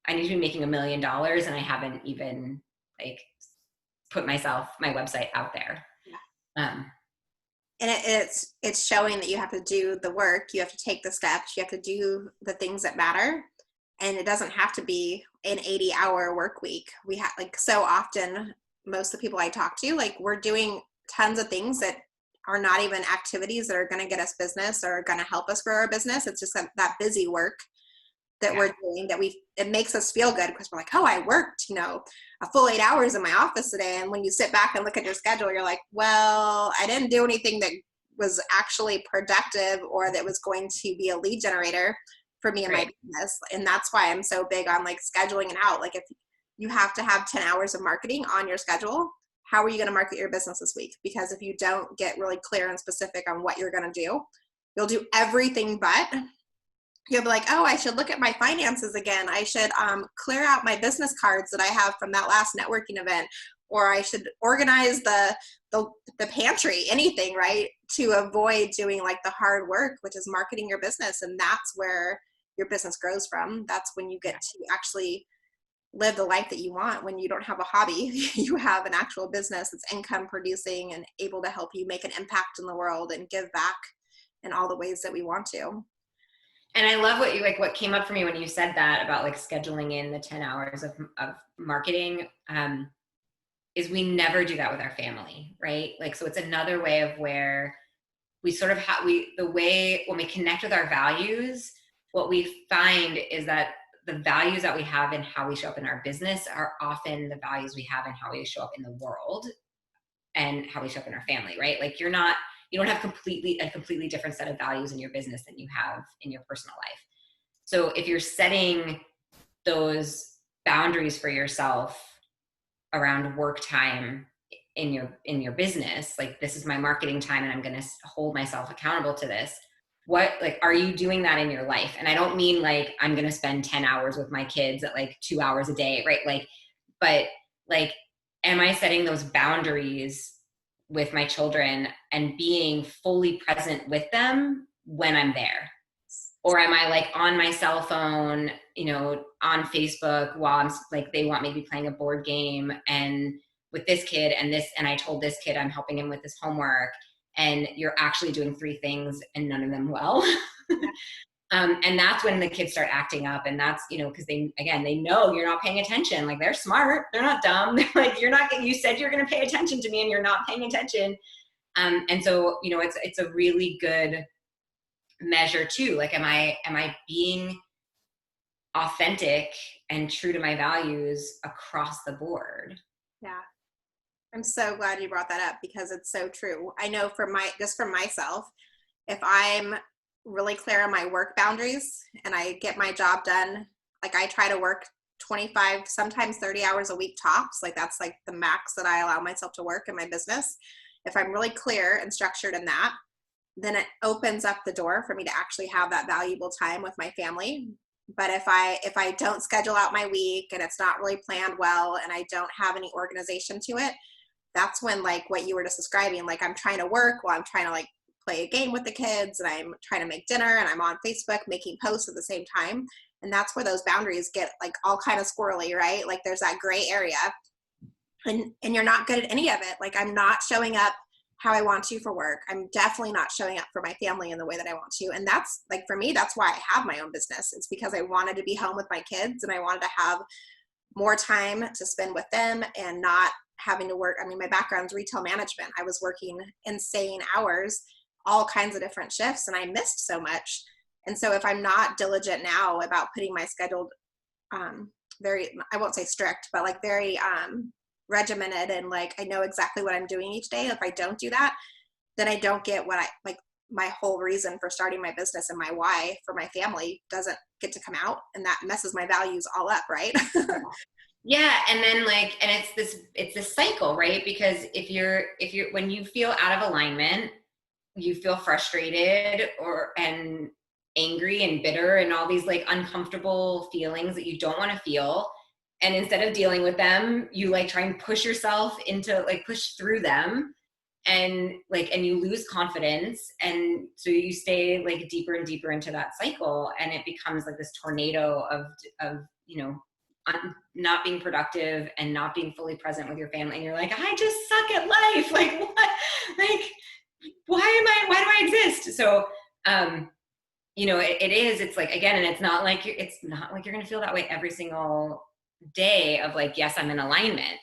be making $1 million and I haven't even like put my website out there. Yeah. And it's showing that you have to do the work, you have to take the steps, you have to do the things that matter. And it doesn't have to be an 80-hour work week. We have, like, so often, most of the people I talk to, like, we're doing tons of things that are not even activities that are going to get us business or going to help us grow our business. It's just that busy work that we're doing that it makes us feel good because we're like, oh, I worked, you know, a full 8 hours in my office today. And when you sit back and look at your schedule, you're like, well, I didn't do anything that was actually productive or that was going to be a lead generator for me and my business. And that's why I'm so big on like scheduling it out. Like, if you have to have 10 hours of marketing on your schedule, how are you going to market your business this week? Because if you don't get really clear and specific on what you're going to do, you'll do everything but. You'll be like, oh, I should look at my finances again. I should clear out my business cards that I have from that last networking event, or I should organize the pantry, anything, right? To avoid doing like the hard work, which is marketing your business. And that's where your business grows from. That's when you get to actually live the life that you want. When you don't have a hobby, you have an actual business that's income producing and able to help you make an impact in the world and give back in all the ways that we want to. And I love what came up for me when you said that about like scheduling in the 10 hours of marketing, is we never do that with our family, right? Like, so it's another way of where we sort of the way when we connect with our values, what we find is that the values that we have in how we show up in our business are often the values we have in how we show up in the world and how we show up in our family, right? Like, you don't have a completely different set of values in your business than you have in your personal life. So if you're setting those boundaries for yourself around work time in your business, like, this is my marketing time and I'm going to hold myself accountable to this. Are you doing that in your life? And I don't mean like, I'm going to spend 10 hours with my kids at like 2 hours a day, right? But am I setting those boundaries with my children and being fully present with them when I'm there? Or am I like on my cell phone, you know, on Facebook while I'm like, they want me to be playing a board game and with this kid and I told this kid I'm helping him with his homework, and you're actually doing 3 things and none of them well. And that's when the kids start acting up, and that's, you know, because they know you're not paying attention. Like, they're smart, they're not dumb. They're like, you said you're going to pay attention to me and you're not paying attention. And so, you know, it's a really good measure too. Like, am I being authentic and true to my values across the board? Yeah. I'm so glad you brought that up because it's so true. I know for myself, if I'm really clear on my work boundaries and I get my job done, like, I try to work 25, sometimes 30 hours a week tops. Like, that's like the max that I allow myself to work in my business. If I'm really clear and structured in that, then it opens up the door for me to actually have that valuable time with my family. But if I don't schedule out my week and it's not really planned well and I don't have any organization to it, that's when, like what you were just describing, like, I'm trying to work while I'm trying to like play a game with the kids, and I'm trying to make dinner, and I'm on Facebook making posts at the same time. And that's where those boundaries get like all kind of squirrely, right? Like, there's that gray area, and you're not good at any of it. Like, I'm not showing up how I want to for work. I'm definitely not showing up for my family in the way that I want to. And that's like, for me, that's why I have my own business. It's because I wanted to be home with my kids and I wanted to have more time to spend with them and not having to work. I mean, my background's retail management. I was working insane hours, all kinds of different shifts, and I missed so much. And so if I'm not diligent now about putting my scheduled very, I won't say strict, but like very regimented, and like I know exactly what I'm doing each day. If I don't do that, then I don't get what I like. My whole reason for starting my business and my why for my family doesn't get to come out, and that messes my values all up, right? Yeah. And then like, and it's this cycle, right? Because when you feel out of alignment, you feel frustrated and angry and bitter and all these like uncomfortable feelings that you don't want to feel. And instead of dealing with them, you like try and push yourself into like push through them, and you lose confidence. And so you stay like deeper and deeper into that cycle, and it becomes like this tornado of not being productive and not being fully present with your family. And you're like, I just suck at life. Like what? Like, why do I exist? So, it's like, again, and it's not like you're going to feel that way every single day of like, yes, I'm in alignment.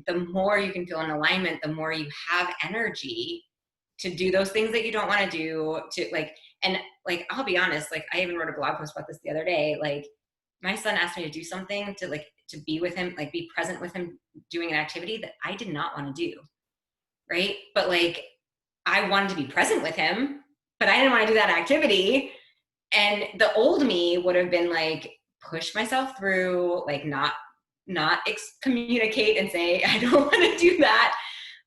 The more you can feel in alignment, the more you have energy to do those things that you don't want to do, and like, I'll be honest, like I even wrote a blog post about this the other day. Like my son asked me to do something to be with him, like be present with him doing an activity that I did not want to do. Right. But like, I wanted to be present with him, but I didn't want to do that activity. And the old me would have been like, push myself through, like not communicate and say, I don't want to do that.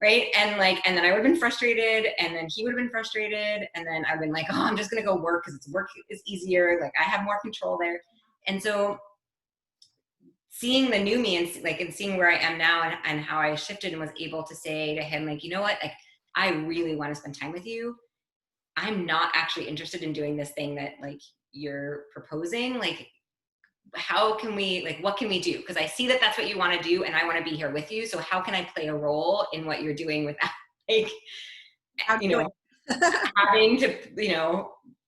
Right. And then I would have been frustrated, and then he would have been frustrated. And then I've been like, oh, I'm just going to go work because work is easier. Like I have more control there. And so seeing the new me and seeing where I am now and how I shifted and was able to say to him, like, you know what, like, I really want to spend time with you. I'm not actually interested in doing this thing that like you're proposing. Like, how can we, like, what can we do? Because I see that that's what you want to do, and I want to be here with you. So how can I play a role in what you're doing without like, having to,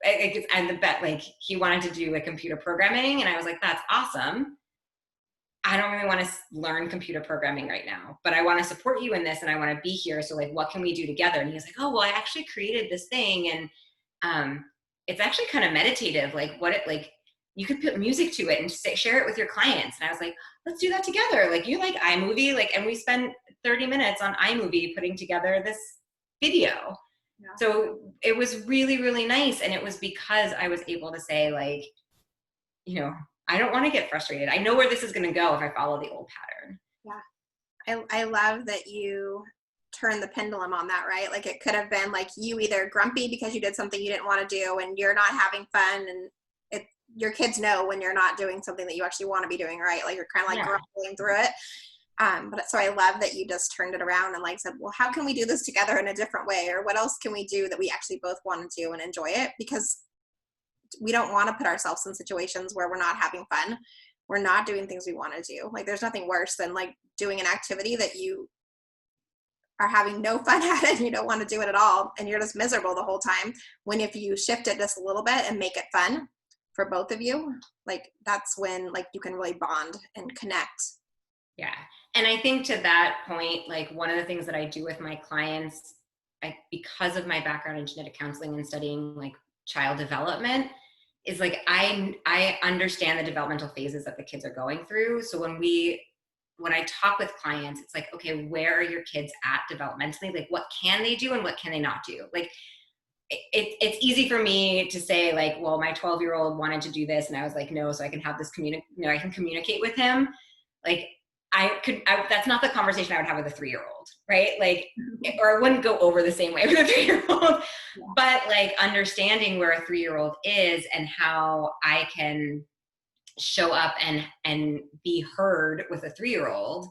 and the bet, like he wanted to do like computer programming, and I was like, that's awesome. I don't really want to learn computer programming right now, but I want to support you in this, and I want to be here. So like, what can we do together? And he was like, oh, well, I actually created this thing, and it's actually kind of meditative. Like you could put music to it and share it with your clients. And I was like, let's do that together. Like you like iMovie, like, and we spent 30 minutes on iMovie putting together this video. Yeah. So it was really, really nice. And it was because I was able to say like, I don't want to get frustrated. I know where this is going to go if I follow the old pattern. Yeah. I love that you turn the pendulum on that, right? Like it could have been like you either grumpy because you did something you didn't want to do and you're not having fun, and your kids know when you're not doing something that you actually want to be doing, right? Like you're kind of like grumbling through it. But so I love that you just turned it around and like said, well, how can we do this together in a different way? Or what else can we do that we actually both want to do and enjoy it? Because we don't want to put ourselves in situations where we're not having fun. We're not doing things we want to do. Like there's nothing worse than like doing an activity that you are having no fun at it and you don't want to do it at all, and you're just miserable the whole time. When if you shift it just a little bit and make it fun for both of you, like that's when like you can really bond and connect. Yeah. And I think to that point, like one of the things that I do with my clients, because of my background in genetic counseling and studying like child development, is like I understand the developmental phases that the kids are going through. So when I talk with clients, it's like, okay, where are your kids at developmentally? Like what can they do and what can they not do? Like it's easy for me to say like, well, my 12-year-old wanted to do this, and I was like, no, so I can have this I can communicate with him. Like that's not the conversation I would have with a 3-year-old, right? Like, or I wouldn't go over the same way with a 3-year-old, yeah. But like understanding where a 3-year-old is and how I can show up and be heard with a 3-year-old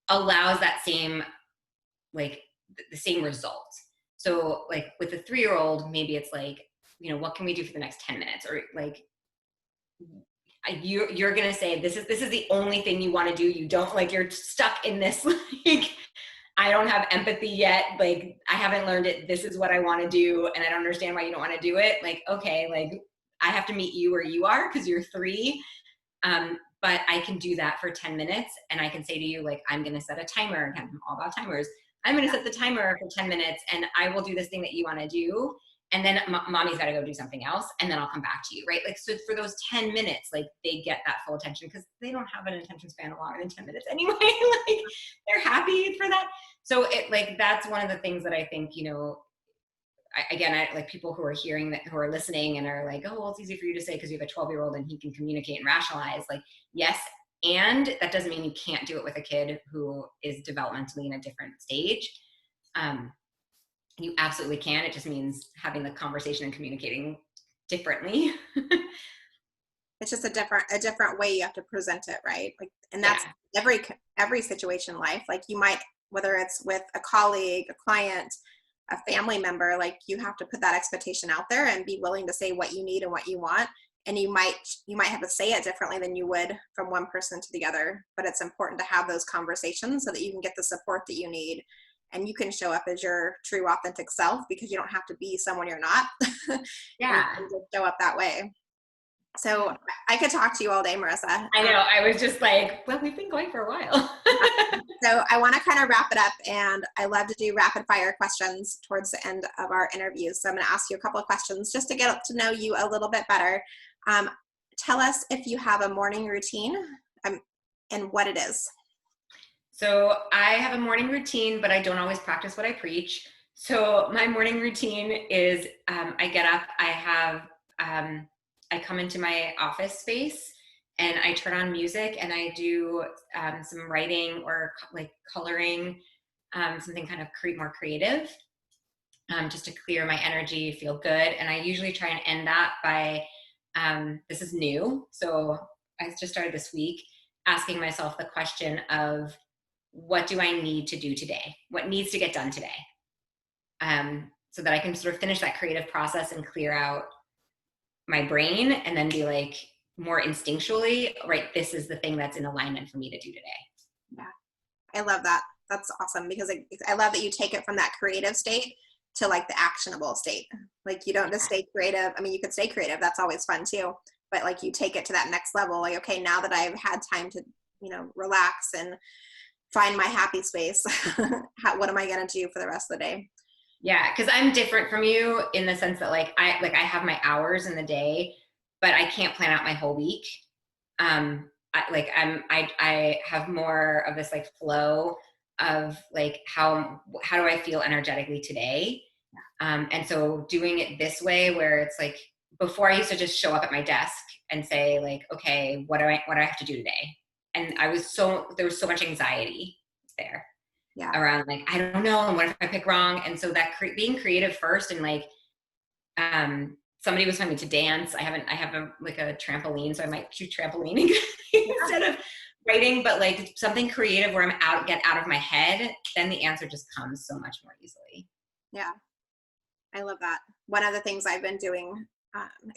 allows that same, like the same result. So like with a 3-year-old, maybe it's like, what can we do for the next 10 minutes? Or like, you're going to say, this is the only thing you want to do. You don't like, you're stuck in this, like, I don't have empathy yet. Like, I haven't learned it. This is what I want to do. And I don't understand why you don't want to do it. Like, okay, like I have to meet you where you are because you're 3. But I can do that for 10 minutes. And I can say to you, like, I'm going to set a timer. Again, I'm all about timers. I'm going to set the timer for 10 minutes and I will do this thing that you want to do. and then mommy's got to go do something else, and then I'll come back to you, right? Like, so for those 10 minutes, like they get that full attention because they don't have an attention span of longer than 10 minutes anyway. Like they're happy for that. So it, like, that's one of the things that I think, you know, I like people who are hearing that, who are listening and are like, oh, well, it's easy for you to say because you have a 12-year-old and he can communicate and rationalize. Like, yes. And that doesn't mean you can't do it with a kid who is developmentally in a different stage. You absolutely can. It just means having the conversation and communicating differently. It's just a different way you have to present it, right? Like, and Yeah. that's every situation in life. Like you might, whether it's with a colleague, a client, a family member, like you have to put that expectation out there and be willing to say what you need and what you want. And you might have to say it differently than you would from one person to the other, but it's important to have those conversations so that you can get the support that you need and you can show up as your true authentic self because you don't have to be someone you're not. Yeah. And just show up that way. So I could talk to you all day, Marisa. I know. I was just like, well, we've been going for a while. So I want to kind of wrap it up, and I love to do rapid fire questions towards the end of our interview. So I'm going to ask you a couple of questions just to get to know you a little bit better. Tell us if you have a morning routine and what it is. So I have a morning routine, but I don't always practice what I preach. So my morning routine is I get up, I come into my office space and I turn on music and I do some writing or like coloring, something kind of more creative, just to clear my energy, feel good. And I usually try and end that by, this is new, so I just started this week, asking myself the question of, what do I need to do today? What needs to get done today? So that I can sort of finish that creative process and clear out my brain and then be like more instinctually, right, this is the thing that's in alignment for me to do today. Yeah, I love that. That's awesome because I love that you take it from that creative state to like the actionable state. Like you don't just stay creative. I mean, you could stay creative. That's always fun too. But like you take it to that next level. Like, okay, now that I've had time to, you know, relax and find my happy space, what am I going to do for the rest of the day? Yeah, because I'm different from you in the sense that I have my hours in the day, but I can't plan out my whole week. I have more of this like flow of like how do I feel energetically today? And so doing it this way, where it's like before I used to just show up at my desk and say like, okay, what do I have to do today? And there was so much anxiety there. Yeah. Around like, I don't know, and what if I pick wrong? And so that being creative first, and like, somebody was telling me to dance. I have a trampoline, so I might do trampolining instead of writing, but like something creative where get out of my head, then the answer just comes so much more easily. Yeah, I love that. One of the things I've been doing,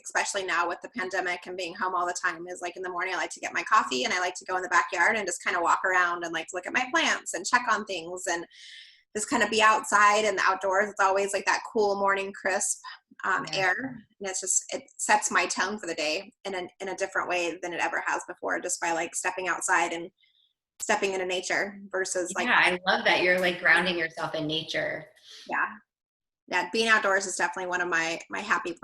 especially now with the pandemic and being home all the time, is like in the morning I like to get my coffee and I like to go in the backyard and just kind of walk around and like look at my plants and check on things and just kind of be outside and the outdoors. It's always like that cool morning crisp air, and it sets my tone for the day in a different way than it ever has before, just by like stepping outside and stepping into nature versus like. Yeah, I love that you're like grounding yourself in nature. Yeah, being outdoors is definitely one of my happy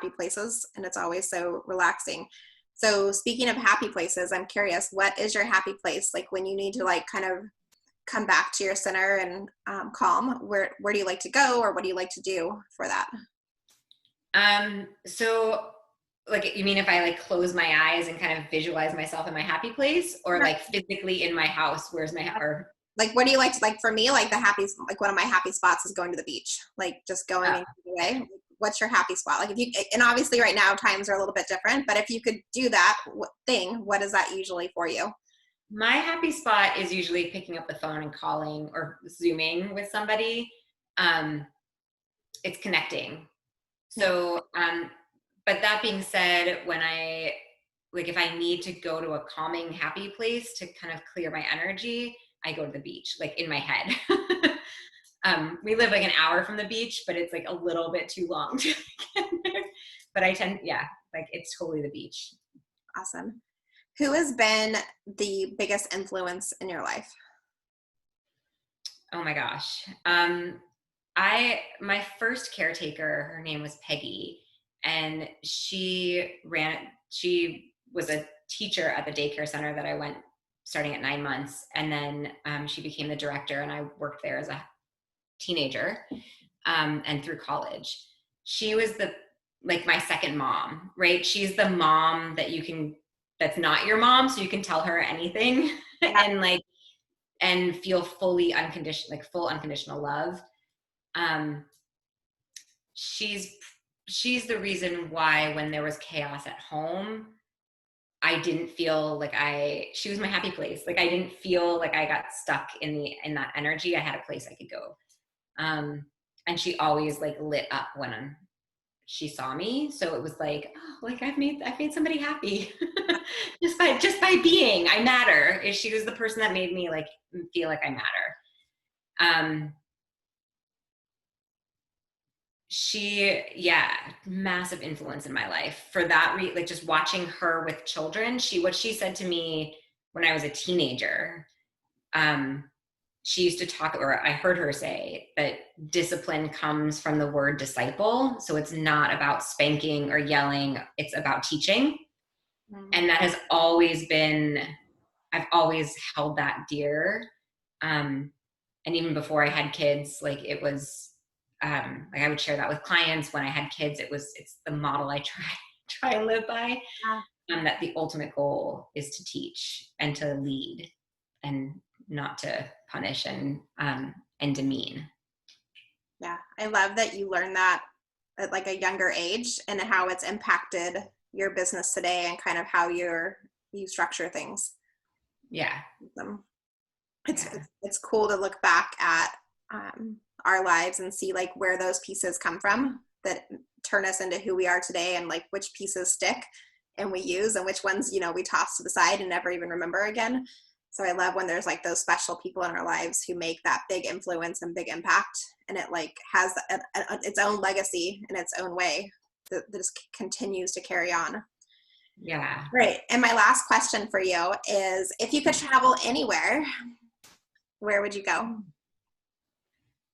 places, and it's always so relaxing. So speaking of happy places, I'm curious, what is your happy place? Like when you need to like kind of come back to your center and calm, where do you like to go, or what do you like to do for that? So like, you mean if I like close my eyes and kind of visualize myself in my happy place, or like physically in my house, where's my or like what do you like to, like for me, like one of my happy spots is going to the beach, like just going into the way. What's your happy spot? Like if you, and obviously right now times are a little bit different, but if you could do that thing, what is that usually for you? My happy spot is usually picking up the phone and calling or Zooming with somebody. It's connecting. So, but that being said, if I need to go to a calming, happy place to kind of clear my energy, I go to the beach, like in my head. We live like an hour from the beach, but it's like a little bit too long to get there. But it's totally the beach. Awesome. Who has been the biggest influence in your life? Oh my gosh. My first caretaker, her name was Peggy, and she was a teacher at the daycare center that I went starting at 9 months. And then she became the director, and I worked there as a teenager and through college. She was like my second mom, right? She's the mom that's not your mom, so you can tell her anything Yeah. and feel fully unconditional, like full unconditional love. Um, she's she's the reason why when there was chaos at home, I didn't feel like she was my happy place. Like I didn't feel like I got stuck in that energy. I had a place I could go. And she always like lit up when she saw me. So it was like, oh, like I've made somebody happy just by being. I matter. She was the person that made me like feel like I matter. Yeah, massive influence in my life for that. Like just watching her with children. What she said to me when I was a teenager, she used to talk, or I heard her say that discipline comes from the word disciple. So it's not about spanking or yelling, it's about teaching. And that has always been, I've always held that dear. And even before I had kids, like it was, like I would share that with clients when I had kids. It's the model I try and live by. That the ultimate goal is to teach and to lead and not to punish and demean. Yeah, I love that you learned that at like a younger age and how it's impacted your business today and kind of how you structure things. Yeah. It's cool to look back at our lives and see like where those pieces come from that turn us into who we are today, and like which pieces stick and we use and which ones, we toss to the side and never even remember again. So I love when there's like those special people in our lives who make that big influence and big impact, and it like has its own legacy in its own way that just continues to carry on. Yeah. Great. And my last question for you is, if you could travel anywhere, where would you go?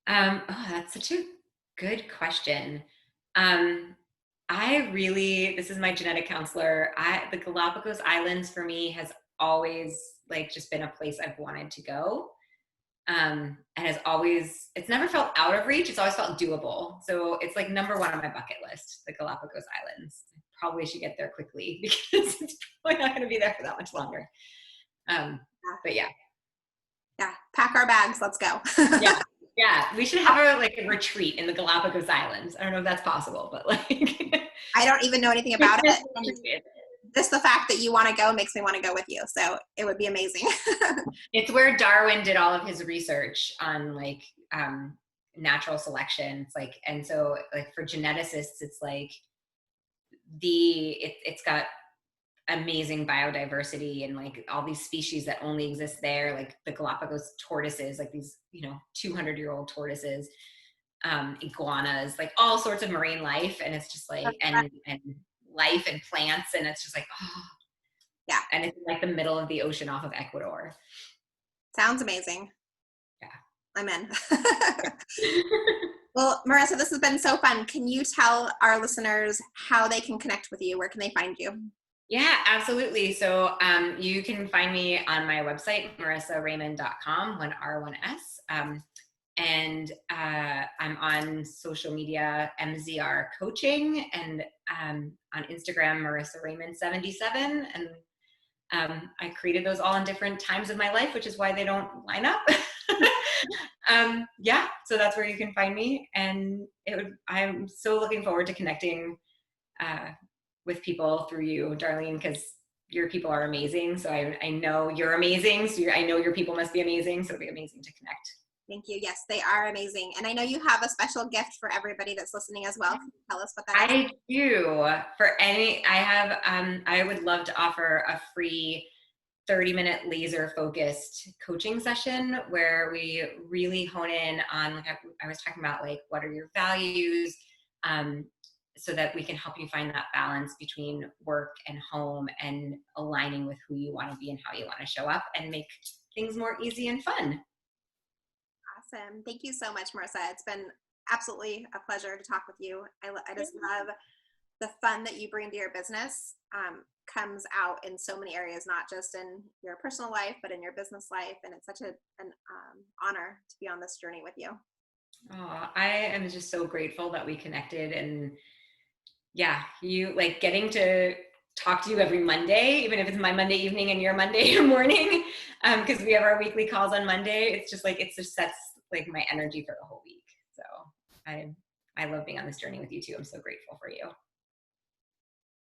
That's such a good question. This is my genetic counselor. The Galapagos Islands for me has always like just been a place I've wanted to go. And it's never felt out of reach. It's always felt doable. So it's like number one on my bucket list, the Galapagos Islands. Probably should get there quickly because it's probably not going to be there for that much longer. But yeah. Yeah. Pack our bags. Let's go. Yeah. Yeah. We should have a retreat in the Galapagos Islands. I don't know if that's possible, but like. I don't even know anything about it. Just the fact that you want to go makes me want to go with you. So it would be amazing. It's where Darwin did all of his research on like natural selection. It's like, and so like for geneticists, it's like it's got amazing biodiversity and like all these species that only exist there, like the Galapagos tortoises, like these 200-year-old tortoises, iguanas, like all sorts of marine life. And it's just like and life and plants, and it's just like, oh yeah. And it's like the middle of the ocean off of Ecuador. Sounds amazing. Yeah, I'm in. Well, Marisa, this has been so fun. Can you tell our listeners how they can connect with you? Where can they find you? Yeah, absolutely. So you can find me on my website, marisaraymond.com, one R, one S. And I'm on social media, MZR Coaching, and on Instagram, Marisa Raymond 77. And I created those all in different times of my life, which is why they don't line up. Yeah, so that's where you can find me. And I'm so looking forward to connecting with people through you, Darlene, because your people are amazing. So I know you're amazing. So I know your people must be amazing. So it'll be amazing to connect. Thank you. Yes, they are amazing. And I know you have a special gift for everybody that's listening as well. Can you tell us what that is? I do. I would love to offer a free 30-minute laser focused coaching session where we really hone in on, like I was talking about, like, what are your values? So that we can help you find that balance between work and home and aligning with who you want to be and how you want to show up and make things more easy and fun. Awesome. Thank you so much, Marisa. It's been absolutely a pleasure to talk with you. I just love the fun that you bring to your business, comes out in so many areas, not just in your personal life, but in your business life. And it's such an honor to be on this journey with you. Oh, I am just so grateful that we connected, and yeah, you like getting to talk to you every Monday, even if it's my Monday evening and your Monday morning, because we have our weekly calls on Monday. It's just like, it just sets like my energy for the whole week. So I love being on this journey with you too. I'm so grateful for you.